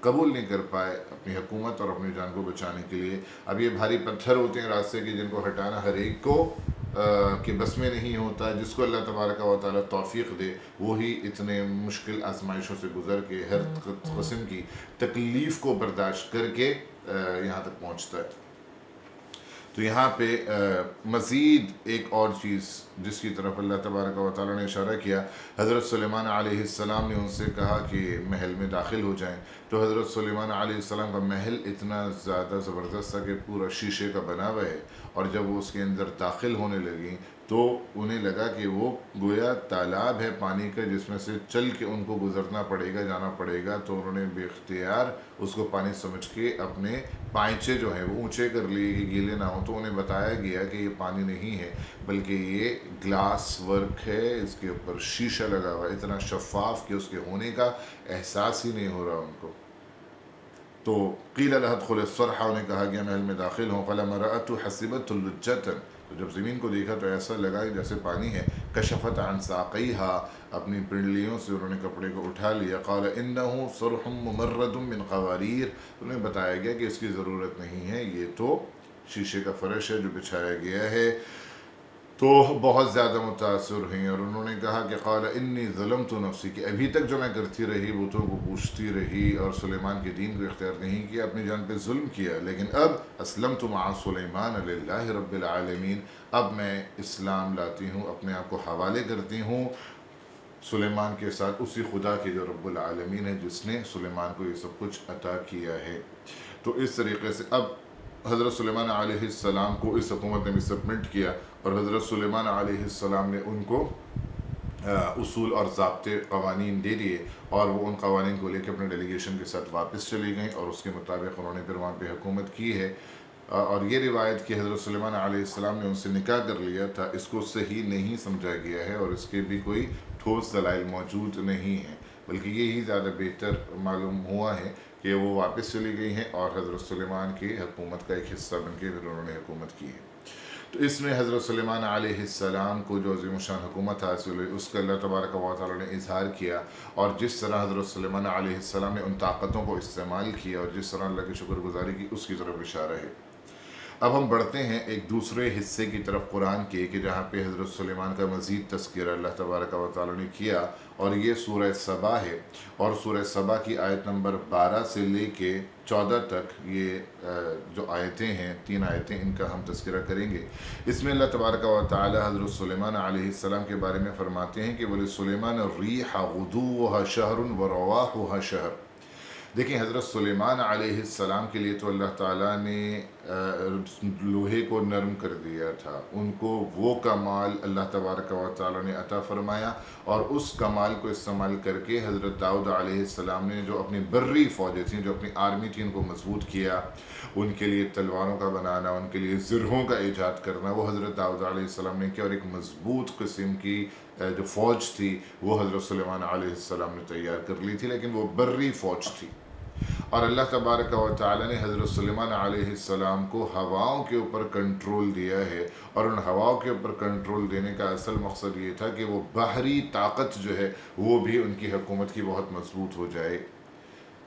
[SPEAKER 1] قبول نہیں کر پائے اپنی حکومت اور اپنی جان کو بچانے کے لیے۔ اب یہ بھاری پتھر ہوتے ہیں راستے کے جن کو ہٹانا ہر ایک کو کہ بس میں نہیں ہوتا، جس کو اللہ تبارک و تعالیٰ توفیق دے وہی اتنے مشکل آزمائشوں سے گزر کے ہر قسم کی تکلیف کو برداشت کر کے یہاں تک پہنچتا ہے۔ تو یہاں پہ مزید ایک اور چیز جس کی طرف اللہ تبارک و تعالیٰ نے اشارہ کیا، حضرت سلیمان علیہ السلام نے ان سے کہا کہ محل میں داخل ہو جائیں، تو حضرت سلیمان علیہ السلام کا محل اتنا زیادہ زبردست تھا کہ پورا شیشے کا بنا ہوا ہے، اور جب وہ اس کے اندر داخل ہونے لگیں تو انہیں لگا کہ وہ گویا تالاب ہے پانی کا جس میں سے چل کے ان کو گزرنا پڑے گا، جانا پڑے گا، تو انہوں نے بے اختیار اس کو پانی سمجھ کے اپنے پائنچے جو ہیں وہ اونچے کر لیے کہ گیلے نہ ہوں۔ تو انہیں بتایا گیا کہ یہ پانی نہیں ہے بلکہ یہ گلاس ورک ہے، اس کے اوپر شیشہ لگا ہوا ہے، اتنا شفاف کہ اس کے ہونے کا احساس ہی نہیں ہو رہا ان کو۔ تو قیل لها ادخل الصرح، انہیں کہا گیا محل میں داخل ہوں، فلما رأته حسبته لجة، تو جب زمین کو دیکھا تو ایسا لگا کہ جیسے پانی ہے، کشفت عن ساقیها، اپنی پنڈلیوں سے انہوں نے کپڑے کو اٹھا لیا، قال انه صرح ممرد من قواریر، انہیں بتایا گیا کہ اس کی ضرورت نہیں ہے، یہ تو شیشے کا فرش ہے جو بچھایا گیا ہے۔ تو بہت زیادہ متاثر ہوئیں اور انہوں نے کہا کہ قال انی ظلمت نفسی، کہ ابھی تک جو میں کرتی رہی بتوں کو پوچھتی رہی اور سلیمان کے دین کو اختیار نہیں کیا، اپنی جان پہ ظلم کیا، لیکن اب اسلمت مع سلیمان للہ رب العالمین، اب میں اسلام لاتی ہوں، اپنے آپ کو حوالے کرتی ہوں سلیمان کے ساتھ اسی خدا کے جو رب العالمین ہے، جس نے سلیمان کو یہ سب کچھ عطا کیا ہے۔ تو اس طریقے سے اب حضرت سلیمان علیہ السلام کو اس حکومت نے بھی سبمٹ کیا، اور حضرت سلیمان علیہ السلام نے ان کو اصول اور ضابطے قوانین دے دیے، اور وہ ان قوانین کو لے کے اپنے ڈیلیگیشن کے ساتھ واپس چلی گئیں، اور اس کے مطابق انہوں نے پھر وہاں پہ حکومت کی ہے۔ اور یہ روایت کہ حضرت سلیمان علیہ السلام نے ان سے نکاح کر لیا تھا، اس کو صحیح نہیں سمجھا گیا ہے، اور اس کے بھی کوئی ٹھوس دلائل موجود نہیں ہیں، بلکہ یہی زیادہ بہتر معلوم ہوا ہے کہ وہ واپس چلی گئی ہیں اور حضرت سلیمان کی حکومت کا ایک حصہ بن کے پھر انہوں نے حکومت کی ہے۔ تو اس میں حضرت سلیمان علیہ السلام کو جو عظیم الشان حکومت حاصل ہوئی، اس کا اللہ تبارک و تعالیٰ نے اظہار کیا، اور جس طرح حضرت سلیمان علیہ السلام نے ان طاقتوں کو استعمال کیا اور جس طرح اللہ کی شکر گزاری کی، اس کی طرف اشارہ ہے۔ اب ہم بڑھتے ہیں ایک دوسرے حصے کی طرف قرآن کے، کہ جہاں پہ حضرت سلیمان کا مزید تذکرہ اللہ تبارک و تعالیٰ نے کیا، اور یہ سورہ سبا ہے، اور سورہ سبا کی آیت نمبر 12 سے لے کے 14 تک یہ جو آیتیں ہیں، 3 آیتیں، ان کا ہم تذکرہ کریں گے۔ اس میں اللہ تبارک و تعالیٰ حضرت سلیمان علیہ السلام کے بارے میں فرماتے ہیں کہ وَلِسُلَيْمَانَ الرِّيحَ غُدُوُّهَا شَهْرٌ وَرَوَاحُهَا شَهْرٌ۔ دیکھیں حضرت سلیمان علیہ السلام کے لیے تو اللہ تعالیٰ نے لوہے کو نرم کر دیا تھا، ان کو وہ کمال اللہ تبارک و تعالیٰ نے عطا فرمایا، اور اس کمال کو استعمال کر کے حضرت داؤد علیہ السلام نے جو اپنی بری فوجیں تھیں، جو اپنی آرمی تھی، ان کو مضبوط کیا، ان کے لیے تلواروں کا بنانا، ان کے لیے زرہوں کا ایجاد کرنا، وہ حضرت داؤد علیہ السلام نے کیا، اور ایک مضبوط قسم کی جو فوج تھی وہ حضرت سلیمان علیہ السلام نے تیار کر لی تھی، لیکن وہ بری فوج تھی۔ اور اللہ تبارک و تعالیٰ نے حضرت سلیمان علیہ السلام کو ہواؤں کے اوپر کنٹرول دیا ہے، اور ان ہواؤں کے اوپر کنٹرول دینے کا اصل مقصد یہ تھا کہ وہ بحری طاقت جو ہے وہ بھی ان کی حکومت کی بہت مضبوط ہو جائے۔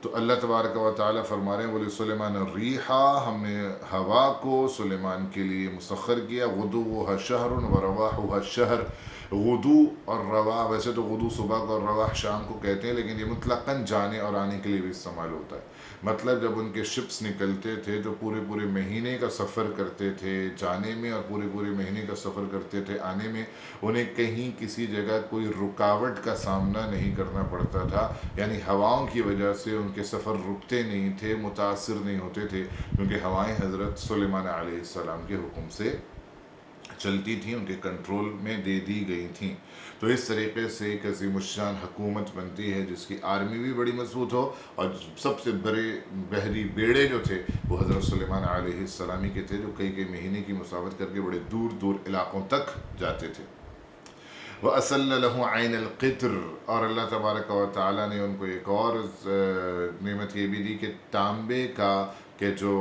[SPEAKER 1] تو اللہ تبارک و تعالیٰ فرما رہے ہیں وَلِسُلَيْمَانَ الرِّيحَ، ہم نے ہوا کو سلیمان کے لیے مسخر کیا، غُدُوُّهَا شَهْرٌ وَرَوَاحُهَا شَهْرٌ۔ غدو اور رواح، ویسے تو غدو صبح کو اور رواح شام کو کہتے ہیں، لیکن یہ مطلقاً جانے اور آنے کے لیے بھی استعمال ہوتا ہے۔ مطلب جب ان کے شپس نکلتے تھے تو پورے پورے مہینے کا سفر کرتے تھے جانے میں، اور پورے پورے مہینے کا سفر کرتے تھے آنے میں، انہیں کہیں کسی جگہ کوئی رکاوٹ کا سامنا نہیں کرنا پڑتا تھا، یعنی ہواؤں کی وجہ سے ان کے سفر رکتے نہیں تھے، متاثر نہیں ہوتے تھے، کیونکہ ہوائیں حضرت سلیمان علیہ السلام کے حکم سے چلتی تھیں، ان کے کنٹرول میں دے دی گئی تھیں۔ تو اس طریقے سے ایک عظیم الشان حکومت بنتی ہے جس کی آرمی بھی بڑی مضبوط ہو، اور سب سے بڑے بحری بیڑے جو تھے وہ حضرت سلیمان علیہ السلامی کے تھے، جو کئی کئی مہینے کی مسافت کر کے بڑے دور دور علاقوں تک جاتے تھے۔ وَأَسَلَّ لَهُ عَيْنَ الْقِطْرِ، اور اللہ تبارک و تعالیٰ نے ان کو ایک اور نعمت یہ بھی دی کہ تانبے کا کہ جو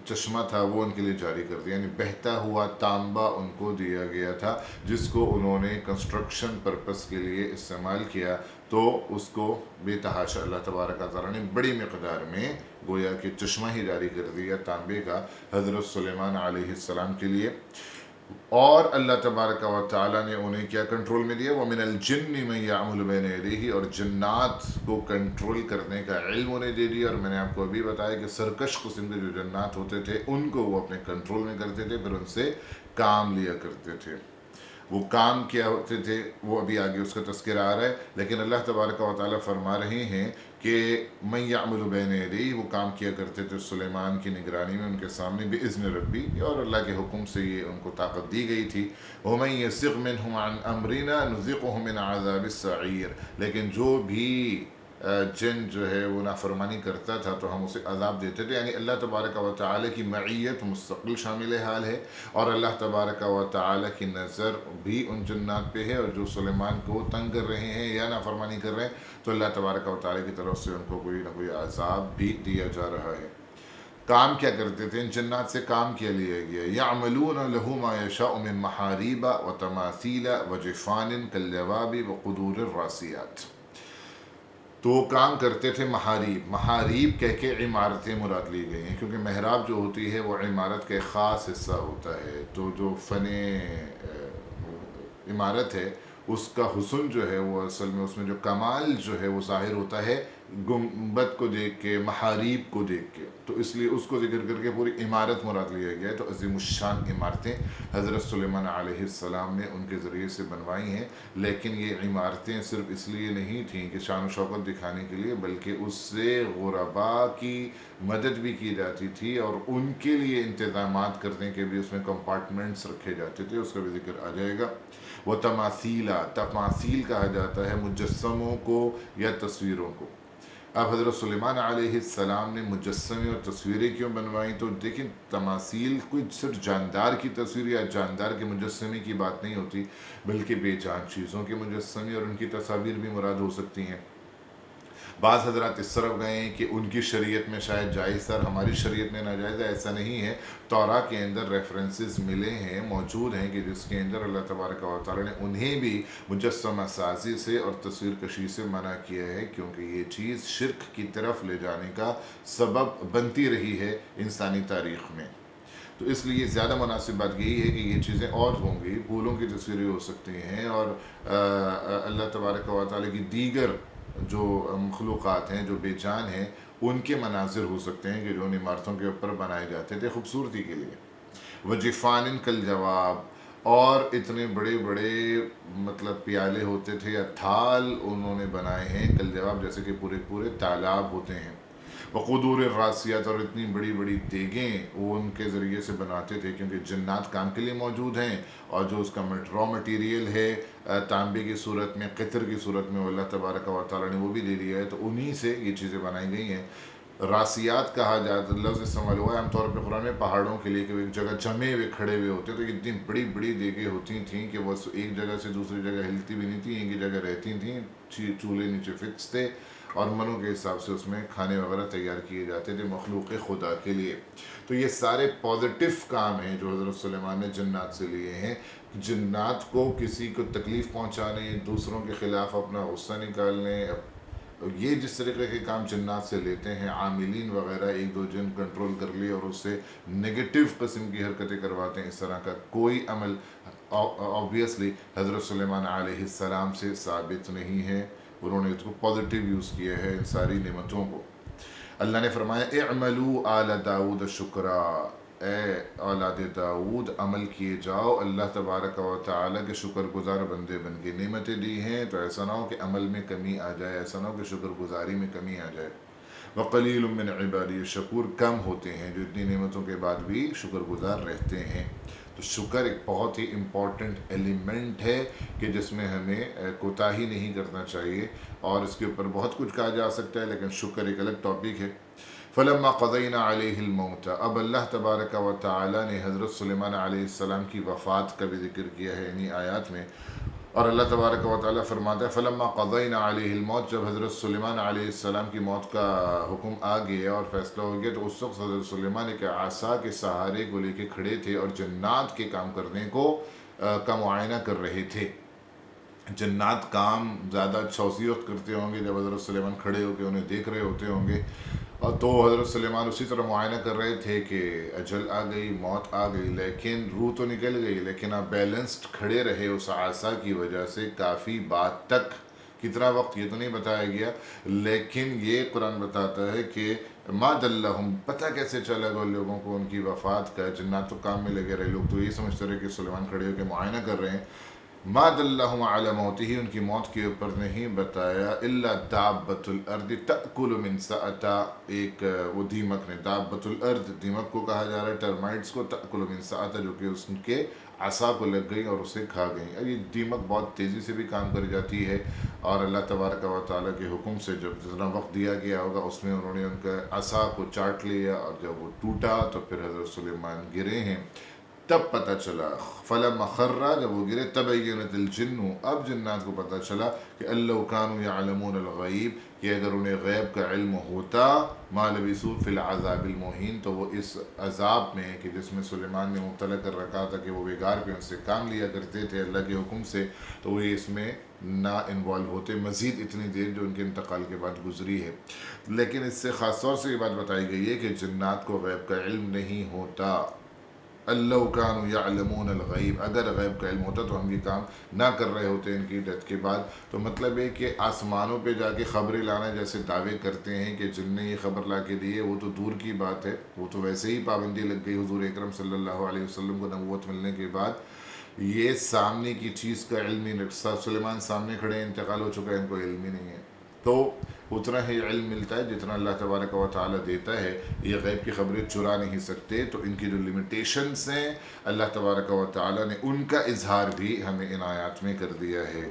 [SPEAKER 1] چشمہ تھا وہ ان کے لیے جاری کر دیا، یعنی بہتا ہوا تانبا ان کو دیا گیا تھا جس کو انہوں نے کنسٹرکشن پرپس کے لیے استعمال کیا، تو اس کو بے تحاشا اللہ تبارک و تعالیٰ نے بڑی مقدار میں گویا کہ چشمہ ہی جاری کر دیا تانبے کا حضرت سلیمان علیہ السلام کے لیے۔ اور اللہ تبارک و تعالیٰ نے انہیں کیا کنٹرول میں دیا، وَمِنَ الْجِنِّ مَن يَعْمَلُ بَيْنَ يَدَيْهِ، اور جنات کو کنٹرول کرنے کا علم انہیں دے دیا۔ اور میں نے آپ کو ابھی بتایا کہ سرکش قسم کے جو جنات ہوتے تھے ان کو وہ اپنے کنٹرول میں کرتے تھے، پھر ان سے کام لیا کرتے تھے۔ وہ کام کیا ہوتے تھے وہ ابھی آگے اس کا تذکرہ آ رہا ہے، لیکن اللہ تبارک و تعالیٰ فرما رہے ہیں کہ من یعمل بین یدیہ، وہ کام کیا کرتے تھے سلیمان کی نگرانی میں، ان کے سامنے بإذن ربی، اور اللہ کے حکم سے یہ ان کو طاقت دی گئی تھی۔ ومن یزغ منہم عن امرنا نذقہ من عذاب السعیر، لیکن جو بھی جن جو ہے وہ نافرمانی کرتا تھا تو ہم اسے عذاب دیتے تھے، یعنی اللہ تبارک و تعالیٰ کی معیت مستقل شامل حال ہے، اور اللہ تبارک و تعالیٰ کی نظر بھی ان جنات پہ ہے، اور جو سلیمان کو تنگ کر رہے ہیں یا نافرمانی کر رہے ہیں تو اللہ تبارک و تعالیٰ کی طرف سے ان کو کوئی نہ کوئی عذاب بھی دیا جا رہا ہے۔ کام کیا کرتے تھے ان جنات سے؟ کام کیا لیا گیا، یعملون لہ ما یشاء من محاریب وتماثیل وجفان کالجواب وقدور الراسیات، تو کام کرتے تھے محاریب کہہ کے عمارتیں مراد لی گئی ہیں، کیونکہ محراب جو ہوتی ہے وہ عمارت کا ایک خاص حصہ ہوتا ہے، تو جو فن عمارت ہے اس کا حسن جو ہے وہ اصل میں اس میں جو کمال جو ہے وہ ظاہر ہوتا ہے گنبد کو دیکھ کے، محاریب کو دیکھ کے، تو اس لیے اس کو ذکر کر کے پوری عمارت مراد لیا گیا ہے۔ تو عظیم الشان عمارتیں حضرت سلیمان علیہ السلام نے ان کے ذریعے سے بنوائی ہیں، لیکن یہ عمارتیں صرف اس لیے نہیں تھیں کہ شان و شوکت دکھانے کے لیے، بلکہ اس سے غرباء کی مدد بھی کی جاتی تھی، اور ان کے لیے انتظامات کرنے کے بھی اس میں کمپارٹمنٹس رکھے جاتے تھے، اس کا بھی ذکر آ جائے گا۔ وہ تماثیل کہا جاتا ہے مجسموں کو یا تصویروں کو۔ اب حضرت سلیمان علیہ السلام نے مجسمے اور تصویریں کیوں بنوائیں؟ تو دیکھیں تماثیل کوئی صرف جاندار کی تصویر یا جاندار کے مجسمے کی بات نہیں ہوتی، بلکہ بے جان چیزوں کے مجسمے اور ان کی تصاویر بھی مراد ہو سکتی ہیں۔ بعض حضرات اس طرف گئے ہیں کہ ان کی شریعت میں شاید جائز تھا اور ہماری شریعت میں ناجائز ہے، ایسا نہیں ہے۔ توراہ کے اندر ریفرنسز ملے ہیں، موجود ہیں، کہ جس کے اندر اللہ تبارک و تعالیٰ نے انہیں بھی مجسمہ سازی سے اور تصویر کشی سے منع کیا ہے، کیونکہ یہ چیز شرک کی طرف لے جانے کا سبب بنتی رہی ہے انسانی تاریخ میں۔ تو اس لیے زیادہ مناسب بات یہی ہے کہ یہ چیزیں اور ہوں گی، پھولوں کی تصویریں ہو سکتی ہیں، اور اللہ تبارک و تعالیٰ کی دیگر جو مخلوقات ہیں جو بے جان ہیں ان کے مناظر ہو سکتے ہیں کہ جو ان عمارتوں کے اوپر بنائے جاتے تھے خوبصورتی کے لیے۔ وجفان کالجواب، اور اتنے بڑے بڑے مطلب پیالے ہوتے تھے یا تھال انہوں نے بنائے ہیں، کالجواب جیسے کہ پورے پورے تالاب ہوتے ہیں۔ وقدور الراسیات، اور اتنی بڑی بڑی دیگیں وہ ان کے ذریعے سے بناتے تھے، کیونکہ جنات کام کے لیے موجود ہیں، اور جو اس کا را مٹیریل ہے تانبے کی صورت میں، قطر کی صورت میں، اللہ تبارک و تعالیٰ نے وہ بھی دے دیا ہے، تو انہی سے یہ چیزیں بنائی گئی ہیں۔ راسیات کہا جاتا لفظ استعمال ہوا ہے عام طور پہ قرآن میں پہاڑوں کے لیے، کہ وہ ایک جگہ جمے ہوئے کھڑے ہوئے ہوتے، تو اتنی بڑی بڑی دیگیں ہوتی تھیں کہ وہ ایک جگہ سے دوسری جگہ ہلتی بھی نہیں تھیں، ایک ہی جگہ رہتی تھیں، چولہے نیچے فکس تھے، اور منوں کے حساب سے اس میں کھانے وغیرہ تیار کیے جاتے تھے مخلوق خدا کے لیے۔ تو یہ سارے پازیٹیو کام ہیں جو حضرت سلیمان نے جنات سے لیے ہیں۔ جنات کو کسی کو تکلیف پہنچانے، دوسروں کے خلاف اپنا غصہ نکالنے، یہ جس طریقے کے کام جنات سے لیتے ہیں، عاملین وغیرہ ایک دو جن کنٹرول کر لی اور اس سے نگیٹو قسم کی حرکتیں کرواتے ہیں، اس طرح کا کوئی عمل آبویسلی حضرت سلیمان علیہ السلام سے ثابت نہیں ہے۔ انہوں نے اس کو پازیٹیو یوز کیا ہے ان ساری نعمتوں کو۔ اللہ نے فرمایا اعملوا آل داؤد شکرا، اے اولاد داؤد عمل کیے جاؤ اللہ تبارک و تعالیٰ کے شکر گزار بندے بن کے۔ نعمتیں دی ہیں تو ایسا نہ ہو کہ عمل میں کمی آ جائے، ایسا نہ ہو کہ شکر گزاری میں کمی آ جائے۔ وقلیل من عبادی الشکور، کم ہوتے ہیں جو اتنی نعمتوں کے بعد بھی شکر گزار رہتے ہیں۔ تو شکر ایک بہت ہی امپورٹنٹ ایلیمنٹ ہے کہ جس میں ہمیں کوتاہی نہیں کرنا چاہیے، اور اس کے اوپر بہت کچھ کہا جا سکتا ہے، لیکن شکر ایک الگ ٹاپک ہے۔ فلما قضینا علیہ الموت، اب اللہ تبارک و تعالیٰ نے حضرت سلیمان علیہ السلام کی وفات کا بھی ذکر کیا ہے انہی آیات میں۔ اور اللہ تبارک و تعالیٰ فرماتا ہے فلما قضینا علیہ الموت، جب حضرت سلیمان علیہ السلام کی موت کا حکم آ گیا اور فیصلہ ہو گیا، تو اس وقت حضرت سلیمان ایک عصا کے سہارے کو لے کے کھڑے تھے اور جنات کے کام کرنے کا معائنہ کر رہے تھے۔ جنات کام زیادہ اچھا اسی وقت کرتے ہوں گے جب حضرت سلیمان کھڑے ہو کے انہیں دیکھ رہے ہوتے ہوں گے، اور تو حضرت سلیمان اسی طرح معائنہ کر رہے تھے کہ اجل آ گئی، موت آ گئی، لیکن روح تو نکل گئی، لیکن آپ بیلنسڈ کھڑے رہے اس عصا کی وجہ سے کافی بعد تک۔ کتنا وقت یہ تو نہیں بتایا گیا، لیکن یہ قرآن بتاتا ہے کہ ما دلہم، پتہ کیسے چلا گا لوگوں کو ان کی وفات کا۔ جنات تو کام میں لگے رہے، لوگ تو یہ سمجھتے رہے کہ سلیمان کھڑے ہو کے معائنہ کر رہے ہیں۔ ما دلہم علی موتہ، ان کی موت کے اوپر نہیں بتایا، الا دابۃ الارض تأکل من سأتا، ایک وہ دیمک نے، دابۃ الارض دیمک کو کہا جا رہا ہے، ٹرمائٹس کو، تأکل من سأتا جو کہ اس کے عصا کو لگ گئی اور اسے کھا گئیں۔ اور یہ دیمک بہت تیزی سے بھی کام کر جاتی ہے، اور اللہ تبارک و تعالیٰ کے حکم سے جب جتنا وقت دیا گیا ہوگا اس میں انہوں نے ان کا عصا کو چاٹ لیا، اور جب وہ ٹوٹا تو پھر حضرت سلیمان گرے ہیں۔ تب پتہ چلا، فلما خرّ، جب وہ گرے، تبینت الجن، اب جنات کو پتہ چلا کہ اللہ کانوا یعلمون الغیب، کہ اگر انہیں غیب کا علم ہوتا، ما لبثوا فی العذاب المہین، تو وہ اس عذاب میں کہ جس میں سلیمان نے مبتلا کر رکھا تھا کہ وہ بگار پہ ان سے کام لیا کرتے تھے اللہ کے حکم سے، تو وہ اس میں نہ انوالو ہوتے مزید اتنی دیر جو ان کے انتقال کے بعد گزری ہے۔ لیکن اس سے خاص طور سے یہ بات بتائی گئی ہے کہ جنات کو غیب کا علم نہیں ہوتا۔ اللہ کانوا یعلمون الغیب، اگر غیب کا علم ہوتا تو ہم یہ کام نہ کر رہے ہوتے ان کی ڈیتھ کے بعد۔ تو مطلب ہے کہ آسمانوں پہ جا کے خبریں لانا جیسے دعوے کرتے ہیں کہ جن نے یہ خبر لا کے دی ہے، وہ تو دور کی بات ہے، وہ تو ویسے ہی پابندی لگ گئی حضور اکرم صلی اللہ علیہ وسلم کو نبوت ملنے کے بعد۔ یہ سامنے کی چیز کا علم نہیں رکھتا، سلیمان سامنے کھڑے ہیں، انتقال ہو چکا ہے، ان کو علم ہی نہیں ہے، تو اتنا ہی علم ملتا ہے جتنا اللہ تبارک و تعالیٰ دیتا ہے۔ یہ غیب کی خبریں چرا نہیں سکتے، تو ان کی جو لمیٹیشنز ہیں اللہ تبارک و تعالیٰ نے ان کا اظہار بھی ہمیں ان آیات میں کر دیا ہے۔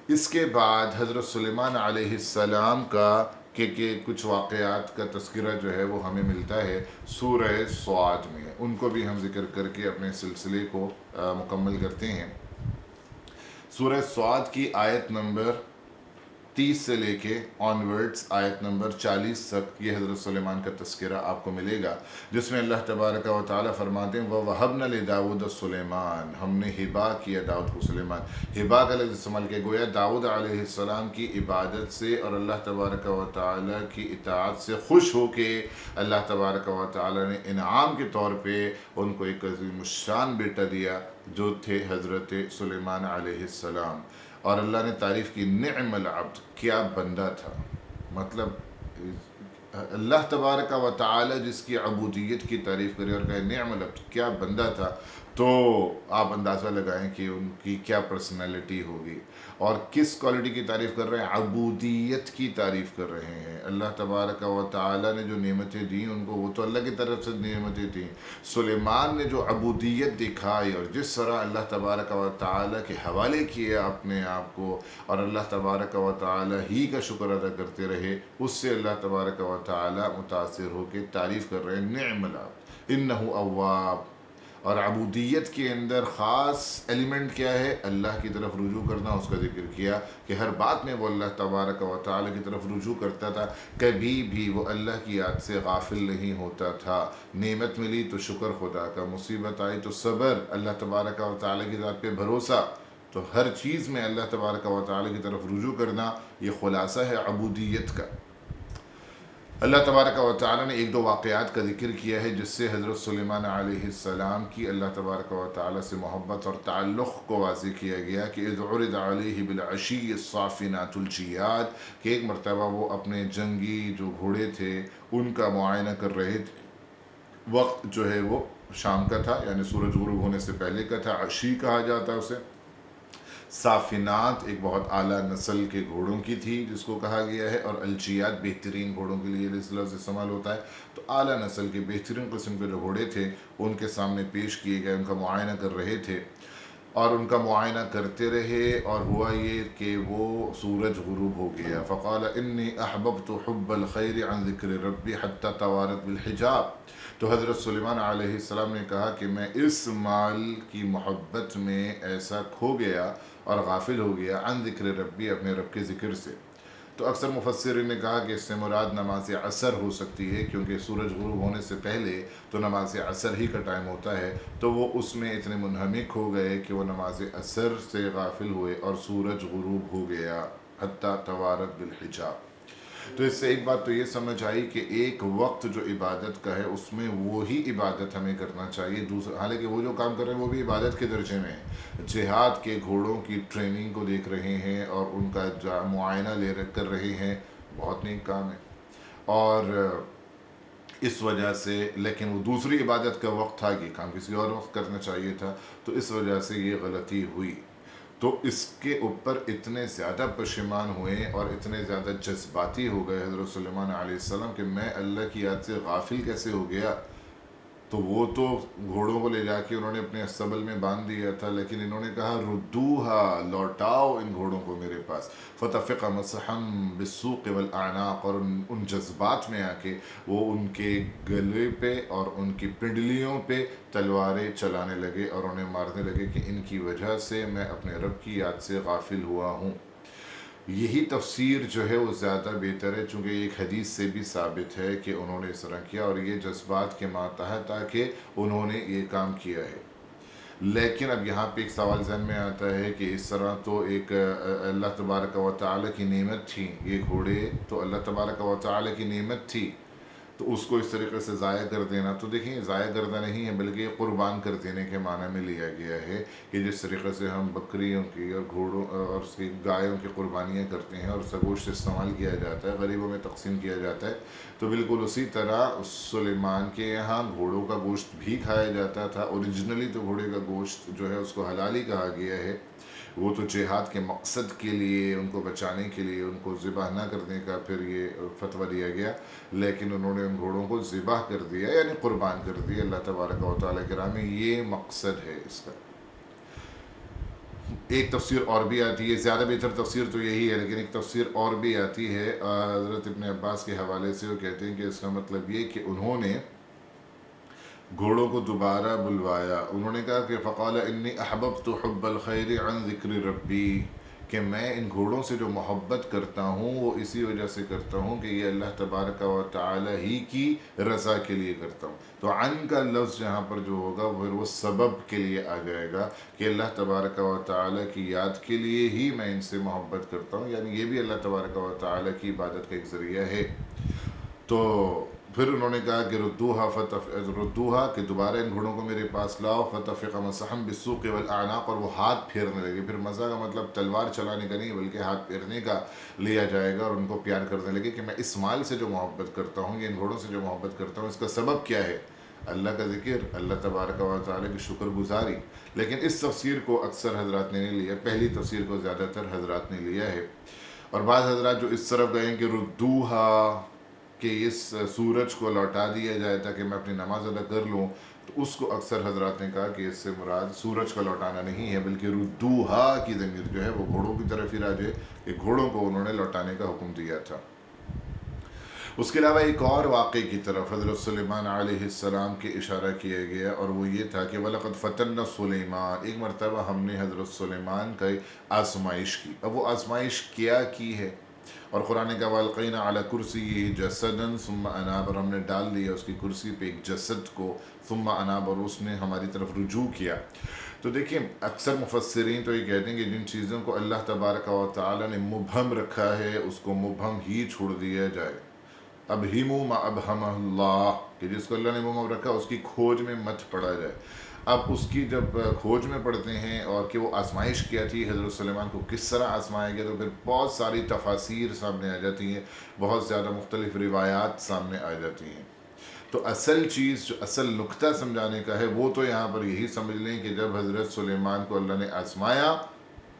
[SPEAKER 1] اس کے بعد حضرت سلیمان علیہ السلام کا کہ کچھ واقعات کا تذکرہ جو ہے وہ ہمیں ملتا ہے سورہ صاد میں، ان کو بھی ہم ذکر کر کے اپنے سلسلے کو مکمل کرتے ہیں۔ سورہ صاد کی آیت نمبر 30 سے لے کے آنورڈز آیت نمبر 40 تک یہ حضرت سلیمان کا تذکرہ آپ کو ملے گا، جس میں اللہ تبارک و تعالیٰ فرماتے ہیں وَوَهَبْنَا لِدَاوُدَ سُلَيْمَانَ، ہم نے ہبا کیا داؤد کو سلیمان۔ ہبا کا لفظ استعمال کیا، گویا داؤد علیہ السلام کی عبادت سے اور اللہ تبارک و تعالیٰ کی اطاعت سے خوش ہو کے اللہ تبارک و تعالیٰ نے انعام کے طور پہ ان کو ایک عظیم الشان بیٹا دیا جو تھے حضرت سلیمان علیہ السلام۔ اور اللہ نے تعریف کی، نعم العبد، کیا بندہ تھا، مطلب اللہ تبارک و تعالی جس کی عبودیت کی تعریف کرے اور کہے نعم العبد، کیا بندہ تھا، تو آپ اندازہ لگائیں کہ ان کی کیا پرسنالٹی ہوگی، اور کس کوالٹی کی تعریف کر رہے ہیں، عبودیت کی تعریف کر رہے ہیں۔ اللہ تبارک و تعالی نے جو نعمتیں دیں ان کو، وہ تو اللہ کی طرف سے نعمتیں تھیں، سلیمان نے جو عبودیت دکھائی اور جس طرح اللہ تبارک و تعالی کے حوالے کیا اپنے آپ کو، اور اللہ تبارک و تعالی ہی کا شکر ادا کرتے رہے، اس سے اللہ تبارک و تعالی متاثر ہو کے تعریف کر رہے ہیں نعم العبد انہ اواب۔ اور عبودیت کے اندر خاص ایلیمنٹ کیا ہے، اللہ کی طرف رجوع کرنا، اس کا ذکر کیا کہ ہر بات میں وہ اللہ تبارک و تعالی کی طرف رجوع کرتا تھا، کبھی بھی وہ اللہ کی یاد سے غافل نہیں ہوتا تھا۔ نعمت ملی تو شکر خدا کا، مصیبت آئی تو صبر، اللہ تبارک و تعالی کی ذات پہ بھروسہ، تو ہر چیز میں اللہ تبارک و تعالی کی طرف رجوع کرنا یہ خلاصہ ہے عبودیت کا۔ اللہ تبارک و تعالیٰ نے ایک دو واقعات کا ذکر کیا ہے جس سے حضرت سلیمان علیہ السلام کی اللہ تبارک و تعالیٰ سے محبت اور تعلق کو واضح کیا گیا کہ اذ عرض علیہ بالعشی الصافنات الجیاد، کہ ایک مرتبہ وہ اپنے جنگی جو گھوڑے تھے ان کا معائنہ کر رہے تھے، وقت جو ہے وہ شام کا تھا، یعنی سورج غروب ہونے سے پہلے کا تھا، عشی کہا جاتا ہے اسے۔ صافنات ایک بہت اعلیٰ نسل کے گھوڑوں کی تھی جس کو کہا گیا ہے، اور الجیات بہترین گھوڑوں کے لیے اس لفظ استعمال ہوتا ہے، تو اعلیٰ نسل کے بہترین قسم کے جو گھوڑے تھے ان کے سامنے پیش کیے گئے، ان کا معائنہ کر رہے تھے، اور ان کا معائنہ کرتے رہے، اور ہوا یہ کہ وہ سورج غروب ہو گیا۔ فقال انی احببت حب الخیر عن ذکر ربی حتی توارت بالحجاب، تو حضرت سلیمان علیہ السلام نے کہا کہ میں اس مال کی محبت میں ایسا کھو گیا اور غافل ہو گیا عن ذکر ربی، اپنے رب کے ذکر سے۔ تو اکثر مفسرین نے کہا کہ اس سے مراد نماز عصر ہو سکتی ہے، کیونکہ سورج غروب ہونے سے پہلے تو نماز عصر ہی کا ٹائم ہوتا ہے، تو وہ اس میں اتنے منہمک ہو گئے کہ وہ نماز عصر سے غافل ہوئے اور سورج غروب ہو گیا حتیٰ توارت بالحجاب۔ تو اس سے ایک بات تو یہ سمجھ آئی کہ ایک وقت جو عبادت کا ہے اس میں وہی عبادت ہمیں کرنا چاہیے، دوسرا حالانکہ وہ جو کام کر رہے ہیں وہ بھی عبادت کے درجے میں ہیں۔ جہاد کے گھوڑوں کی ٹریننگ کو دیکھ رہے ہیں اور ان کا معائنہ کر رہے ہیں، بہت نیک کام ہے، اور اس وجہ سے، لیکن وہ دوسری عبادت کا وقت تھا، یہ کام کسی اور وقت کرنا چاہیے تھا، تو اس وجہ سے یہ غلطی ہوئی۔ تو اس کے اوپر اتنے زیادہ پشیمان ہوئے اور اتنے زیادہ جذباتی ہو گئے حضرت سلیمان علیہ السلام کہ میں اللہ کی یاد سے غافل کیسے ہو گیا۔ تو وہ تو گھوڑوں کو لے جا کے انہوں نے اپنے استبل میں باندھ دیا تھا، لیکن انہوں نے کہا ردوہا، لوٹاؤ ان گھوڑوں کو میرے پاس، فتفق مسحا بالسوق والاعناق، اور ان جذبات میں آ کے وہ ان کے گلے پہ اور ان کی پنڈلیوں پہ تلواریں چلانے لگے اور انہیں مارنے لگے کہ ان کی وجہ سے میں اپنے رب کی یاد سے غافل ہوا ہوں۔ یہی تفسیر جو ہے وہ زیادہ بہتر ہے، چونکہ ایک حدیث سے بھی ثابت ہے کہ انہوں نے اس طرح کیا اور یہ جذبات کے ماتحت آ کے انہوں نے یہ کام کیا ہے۔ لیکن اب یہاں پہ ایک سوال ذہن میں آتا ہے کہ اس طرح تو ایک اللہ تبارک و تعالیٰ کی نعمت تھی، یہ گھوڑے تو اللہ تبارک و تعالیٰ کی نعمت تھی، تو اس کو اس طریقے سے ضائع کر دینا، تو دیکھیں ضائع کردہ نہیں ہے بلکہ قربان کر دینے کے معنی میں لیا گیا ہے، کہ جس طریقے سے ہم بکریوں کی اور گھوڑوں اور اس کی گایوں کی قربانیاں کرتے ہیں اور اس کا گوشت استعمال کیا جاتا ہے، غریبوں میں تقسیم کیا جاتا ہے، تو بالکل اسی طرح سلیمان کے یہاں گھوڑوں کا گوشت بھی کھایا جاتا تھا۔ اوریجنلی تو گھوڑے کا گوشت جو ہے اس کو حلال ہی کہا گیا ہے، وہ تو جہاد کے مقصد کے لیے، ان کو بچانے کے لیے ان کو ذبح نہ کرنے کا پھر یہ فتویٰ دیا گیا، لیکن انہوں نے ان گھوڑوں کو ذبح کر دیا، یعنی قربان کر دیا اللہ تبارک و تعالیٰ کے راہ میں، یہ مقصد ہے اس کا۔ ایک تفسیر اور بھی آتی ہے، زیادہ بہتر تفسیر تو یہی ہے، لیکن ایک تفسیر اور بھی آتی ہے حضرت ابن عباس کے حوالے سے، وہ کہتے ہیں کہ اس کا مطلب یہ کہ انہوں نے گھوڑوں کو دوبارہ بلوایا، انہوں نے کہا کہ فقال انی احببت حب الخیر عن ذکر ربی، کہ میں ان گھوڑوں سے جو محبت کرتا ہوں وہ اسی وجہ سے کرتا ہوں کہ یہ اللہ تبارک و تعالی ہی کی رضا کے لیے کرتا ہوں۔ تو عن کا لفظ جہاں پر جو ہوگا پھر وہ سبب کے لیے آ جائے گا کہ اللہ تبارک و تعالی کی یاد کے لیے ہی میں ان سے محبت کرتا ہوں، یعنی یہ بھی اللہ تبارک و تعالی کی عبادت کا ایک ذریعہ ہے۔ تو پھر انہوں نے کہا کہ ردوہا کہ دوبارہ ان گھوڑوں کو میرے پاس لاؤ، فتفق مسحا بالسوق والاعناق، اور وہ ہاتھ پھیرنے لگے، پھر مزہ کا مطلب تلوار چلانے کا نہیں بلکہ ہاتھ پھیرنے کا لیا جائے گا، اور ان کو پیار کرنے لگے کہ میں اس مال سے جو محبت کرتا ہوں، یہ ان گھوڑوں سے جو محبت کرتا ہوں، اس کا سبب کیا ہے؟ اللہ کا ذکر، اللہ تبارک و تعالیٰ کی شکر گزاری۔ لیکن اس تفسیر کو اکثر حضرات نے نہیں لیا، پہلی تفسیر کو زیادہ تر حضرات نے لیا ہے، اور بعض حضرات جو اس طرف گئے کہ ردوہا کہ اس سورج کو لوٹا دیا جائے تاکہ میں اپنی نماز ادا کر لوں، تو اس کو اکثر حضرات نے کہا کہ اس سے مراد سورج کا لوٹانا نہیں ہے بلکہ ردوہا کی ضمیر جو ہے وہ گھوڑوں کی طرف ہی راجع، کہ گھوڑوں کو انہوں نے لوٹانے کا حکم دیا تھا۔ اس کے علاوہ ایک اور واقعے کی طرف حضرت سلیمان علیہ السلام کے اشارہ کیا گیا، اور وہ یہ تھا کہ وَلَقَدْ فَتَنَّا سُلَيْمَانَ، ایک مرتبہ ہم نے حضرت سلیمان کا آزمائش کی۔ اب وہ آزمائش کیا کی ہے؟ اور قرآن کا وَأَلْقَيْنَا عَلَى كُرْسِيِّهِ جَسَدًا ثُمَّ أَنَابَ، اور ہم نے ڈال دیا اس کی کرسی پہ ایک جسد کو، ثُمَّ أَنَابَ، اور اس نے ہماری طرف رجوع کیا۔ تو دیکھیں اکثر مفسرین تو یہ کہتے ہیں کہ جن چیزوں کو اللہ تبارک و تعالی نے مبہم رکھا ہے اس کو مبہم ہی چھوڑ دیا جائے، ابہموا ما ابہم اللہ، کہ جس کو اللہ نے مبہم رکھا اس کی کھوج میں مت پڑا جائے۔ اب اس کی جب کھوج میں پڑھتے ہیں اور کہ وہ آزمائش کیا تھی، حضرت سلیمان کو کس طرح آزمایا گیا، تو پھر بہت ساری تفاسیر سامنے آ جاتی ہیں، بہت زیادہ مختلف روایات سامنے آ جاتی ہیں۔ تو اصل چیز جو اصل نقطہ سمجھانے کا ہے وہ تو یہاں پر یہی سمجھ لیں کہ جب حضرت سلیمان کو اللہ نے آزمایا،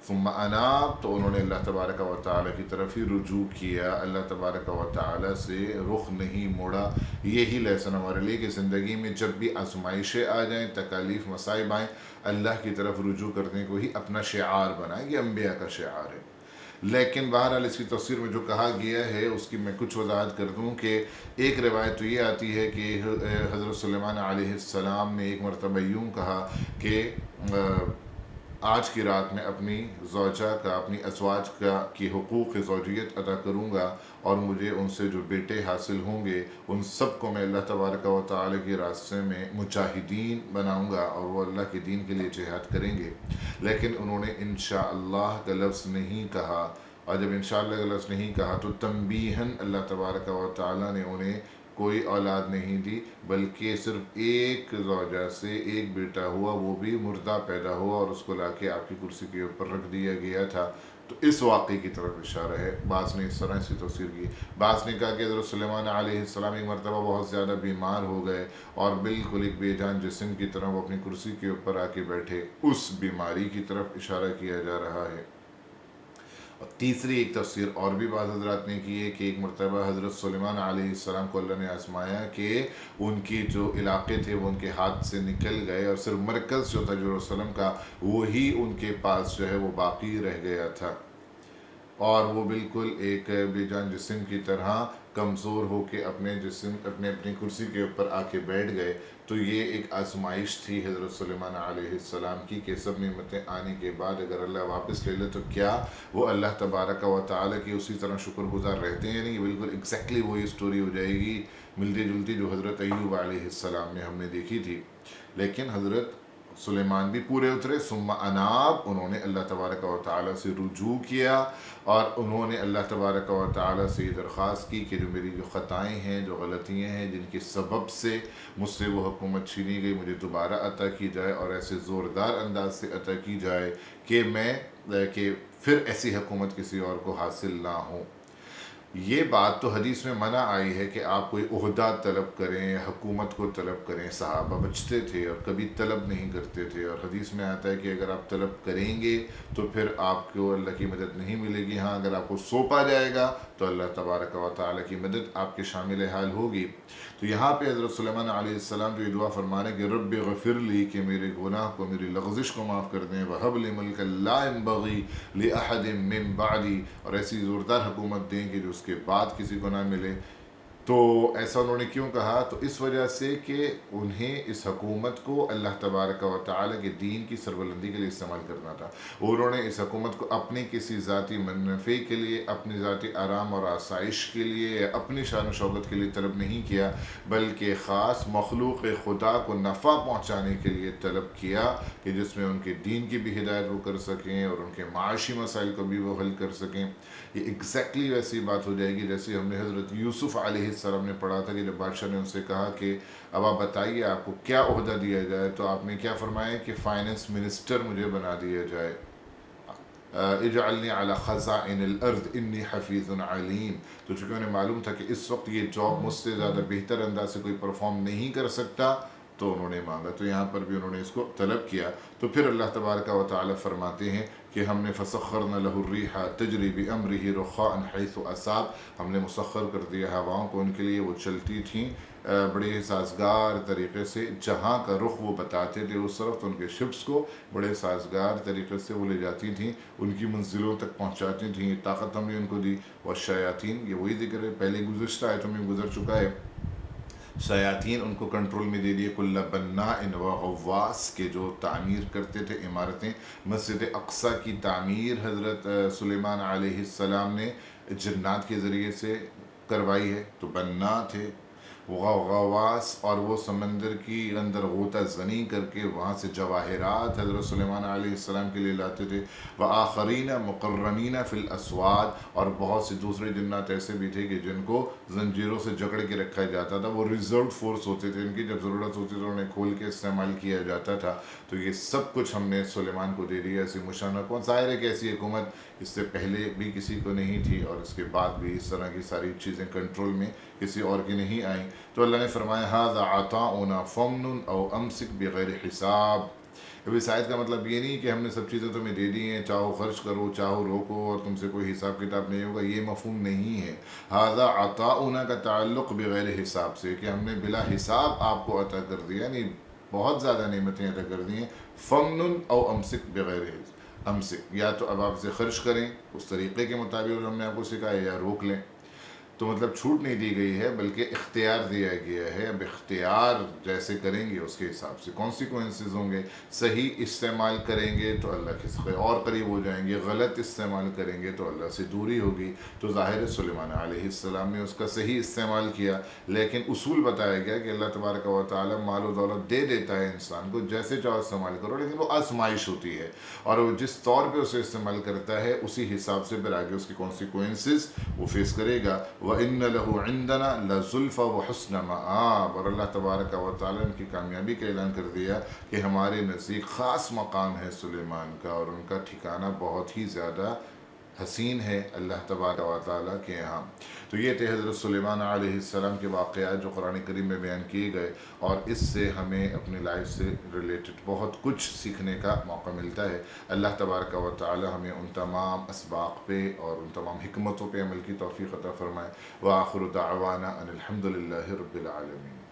[SPEAKER 1] ثم اناب، تو انہوں نے اللہ تبارک و تعالیٰ کی طرف ہی رجوع کیا، اللہ تبارک و تعالیٰ سے رخ نہیں موڑا۔ یہی لیسن ہمارے لیے کہ زندگی میں جب بھی آزمائشیں آ جائیں، تکالیف مصائب آئیں، اللہ کی طرف رجوع کرنے کو ہی اپنا شعار بنائیں، یہ انبیاء کا شعار ہے۔ لیکن بہرحال اس کی تفسیر میں جو کہا گیا ہے اس کی میں کچھ وضاحت کر دوں کہ ایک روایت تو یہ آتی ہے کہ حضرت سلیمان علیہ السلام نے ایک مرتبہ یوں کہا کہ آج کی رات میں اپنی زوجہ کا، اپنی ازواج کا کی حقوق زوجیت ادا کروں گا، اور مجھے ان سے جو بیٹے حاصل ہوں گے ان سب کو میں اللہ تبارک و تعالی کے راستے میں مجاہدین بناؤں گا، اور وہ اللہ کے دین کے لیے جہاد کریں گے۔ لیکن انہوں نے انشاءاللہ کا لفظ نہیں کہا، اور جب انشاءاللہ کا لفظ نہیں کہا تو تنبیہاً اللہ تبارک و تعالی نے انہیں کوئی اولاد نہیں دی، بلکہ صرف ایک زوجہ سے ایک بیٹا ہوا، وہ بھی مردہ پیدا ہوا، اور اس کو لا کے آپ کی کرسی کے اوپر رکھ دیا گیا تھا۔ تو اس واقعے کی طرف اشارہ ہے۔ بعض نے اس طرح سے تفسیر کی، بعض نے کہا کہ حضرت سلیمان علیہ السلام ایک مرتبہ بہت زیادہ بیمار ہو گئے اور بالکل ایک بے جان جسم کی طرح وہ اپنی کرسی کے اوپر آ کے بیٹھے، اس بیماری کی طرف اشارہ کیا جا رہا ہے۔ اور تیسری ایک تفسیر اور بھی بعض حضرات نے کی ہے کہ ایک مرتبہ حضرت سلیمان علیہ السلام کو اللہ نے آزمایا کہ ان کی جو علاقے تھے وہ ان کے ہاتھ سے نکل گئے، اور صرف مرکز جو تھا یروشلم کا وہی ان کے پاس جو ہے وہ باقی رہ گیا تھا، اور وہ بالکل ایک بے جان جسم کی طرح کمزور ہو کے اپنے کرسی کے اوپر آ کے بیٹھ گئے۔ تو یہ ایک آزمائش تھی حضرت سلیمان علیہ السلام کی کہ سب نعمتیں آنے کے بعد اگر اللہ واپس لے لے تو کیا وہ اللہ تبارک و تعالی کی اسی طرح شکر گزار رہتے ہیں؟ نہیں، بالکل ایگزیکٹلی وہی سٹوری ہو جائے گی، ملتی جلتی جو حضرت ایوب علیہ السلام نے ہم نے دیکھی تھی۔ لیکن حضرت سلیمان بھی پورے اترے، ثم اناب، انہوں نے اللہ تبارک و تعالی سے رجوع کیا، اور انہوں نے اللہ تبارک و تعالی سے یہ درخواست کی کہ جو میری جو خطائیں ہیں، جو غلطیاں ہیں، جن کے سبب سے مجھ سے وہ حکومت چھینی گئی، مجھے دوبارہ عطا کی جائے، اور ایسے زوردار انداز سے عطا کی جائے کہ پھر ایسی حکومت کسی اور کو حاصل نہ ہو۔ یہ بات تو حدیث میں منع آئی ہے کہ آپ کوئی عہدہ طلب کریں، حکومت کو طلب کریں۔ صحابہ بچتے تھے اور کبھی طلب نہیں کرتے تھے، اور حدیث میں آتا ہے کہ اگر آپ طلب کریں گے تو پھر آپ کو اللہ کی مدد نہیں ملے گی۔ ہاں، اگر آپ کو سونپا جائے گا تو اللہ تبارک و تعالی کی مدد آپ کے شامل حال ہوگی۔ تو یہاں پہ حضرت سلیمان علیہ السلام جو یہ دعا فرما رہے ہیں کہ رب غفر لی، کہ میرے گناہ کو، میری لغزش کو معاف کر دیں، وَهَبْ لِي مُلْكًا لَا يَنبَغِي لِأَحَدٍ مِّن بَعْدِي، اور ایسی زوردار حکومت دیں کہ جو اس کے بعد کسی کو نہ ملے۔ تو ایسا انہوں نے کیوں کہا؟ تو اس وجہ سے کہ انہیں اس حکومت کو اللہ تبارک و تعالی کے دین کی سربلندی کے لیے استعمال کرنا تھا۔ انہوں نے اس حکومت کو اپنے کسی ذاتی منافع کے لیے، اپنی ذاتی آرام اور آسائش کے لیے، یا اپنی شان و شوکت کے لیے طلب نہیں کیا، بلکہ خاص مخلوق خدا کو نفع پہنچانے کے لیے طلب کیا، کہ جس میں ان کے دین کی بھی ہدایت وہ کر سکیں اور ان کے معاشی مسائل کو بھی وہ حل کر سکیں۔ یہ ایگزیکٹلی ویسی بات ہو جائے گی جیسے ہم نے حضرت یوسف علیہ السلام نے پڑھا تھا، کہ جب بادشاہ نے ان سے کہا کہ اب آپ بتائیے آپ کو کیا عہدہ دیا جائے، تو آپ نے کیا فرمایا کہ فائننس منسٹر مجھے بنا دیا جائے، اجعلنی علی خزائن الارض انی حفیظ علیم۔ تو چونکہ انہیں معلوم تھا کہ اس وقت یہ جاب مجھ سے زیادہ بہتر انداز سے کوئی پرفارم نہیں کر سکتا، تو انہوں نے مانگا۔ تو یہاں پر بھی انہوں نے اس کو طلب کیا۔ تو پھر اللہ تبارک و تعالی فرماتے ہیں کہ ہم نے فسخرنا له الريح تجري بأمره رخاء حيث أصاب، ہم نے مسخر کر دیا ہواؤں کو ان کے لیے، وہ چلتی تھیں بڑے سازگار طریقے سے، جہاں کا رخ وہ بتاتے تھے اس طرف، تو ان کے شپس کو بڑے سازگار طریقے سے وہ لے جاتی تھیں، ان کی منزلوں تک پہنچاتی تھیں۔ یہ طاقت ہم نے ان کو دی۔ والشیاطین، یہ وہی ذکر ہے، پہلے گزشتہ آیتوں میں گزر چکا ہے۔ شیاطین ان کو کنٹرول میں دے دیے، کل بناء و غواص، کے جو تعمیر کرتے تھے عمارتیں۔ مسجد اقصی کی تعمیر حضرت سلیمان علیہ السلام نے جنات کے ذریعے سے کروائی ہے، تو بناء تھے۔ غواص، اور وہ سمندر کی اندر غوطہ زنی کر کے وہاں سے جواہرات حضرت سلیمان علیہ السلام کے لیے لاتے تھے۔ وآخرین مقرنین فی الاسواد، اور بہت سے دوسرے جنات ایسے بھی تھے کہ جن کو زنجیروں سے جکڑ کے رکھا جاتا تھا، وہ ریزرو فورس ہوتے تھے، ان کی جب ضرورت ہوتی تو انہیں کھول کے استعمال کیا جاتا تھا۔ تو یہ سب کچھ ہم نے سلیمان کو دے دیا، ایسی مشان حکومت۔ ظاہر ہے کہ ایسی حکومت اس سے پہلے بھی کسی کو نہیں تھی، اور اس کے بعد بھی اس طرح کی ساری چیزیں کنٹرول میں کسی اور کی نہیں آئیں۔ تو اللہ نے فرمایا ھذا عطاؤنا فمنن او امسک بغیر حساب۔ اب اس آیت کا مطلب یہ نہیں کہ ہم نے سب چیزیں تمہیں دے دی ہیں، چاہو خرچ کرو چاہو روکو اور تم سے کوئی حساب کتاب نہیں ہوگا، یہ مفہوم نہیں ہے۔ ھذا عطاؤنا کا تعلق بغیر حساب سے، کہ ہم نے بلا حساب آپ کو عطا کر دیا، یعنی بہت زیادہ نعمتیں عطا کر دی ہیں۔ فمنن او امسک بغیر امسک، یا تو اب آپ سے خرچ کریں اس طریقے کے مطابق جو ہم نے آپ کو سکھایا، یا روک لیں۔ تو مطلب چھوٹ نہیں دی گئی ہے بلکہ اختیار دیا گیا ہے. اب اختیار جیسے کریں گے اس کے حساب سے کانسیکوینسز ہوں گے. صحیح استعمال کریں گے تو اللہ کے اور قریب ہو جائیں گے، غلط استعمال کریں گے تو اللہ سے دوری ہوگی. تو ظاہر سلیمان علیہ السلام نے اس کا صحیح استعمال کیا، لیکن اصول بتایا گیا کہ اللہ تبارک و تعالی مال و دولت دے دیتا ہے انسان کو، جیسے چاہو استعمال کرو، لیکن وہ آزمائش ہوتی ہے، اور وہ جس طور پہ اسے استعمال کرتا ہے اسی حساب سے پھر آگے اس کی کانسیکوینسز وہ فیس کرے گا. وَإِنَّ لَهُ عِنْدَنَا لَزُلْفَ وَحُسْنَ مَآب. اور اللہ تبارک و تعالیٰ نے کی کامیابی کا اعلان کر دیا کہ ہمارے نزدیک خاص مقام ہے سلیمان کا، اور ان کا ٹھکانہ بہت ہی زیادہ حسین ہے اللہ تبارک و تعالیٰ کے یہاں. تو یہ تھے حضرت سلیمان علیہ السلام کے واقعات جو قرآن کریم میں بیان کیے گئے، اور اس سے ہمیں اپنی لائف سے ریلیٹڈ بہت کچھ سیکھنے کا موقع ملتا ہے. اللہ تبارک و تعالی ہمیں ان تمام اسباق پہ اور ان تمام حکمتوں پہ عمل کی توفیق عطا فرمائے. وآخر دعوانا ان الحمد للہ رب العالمین.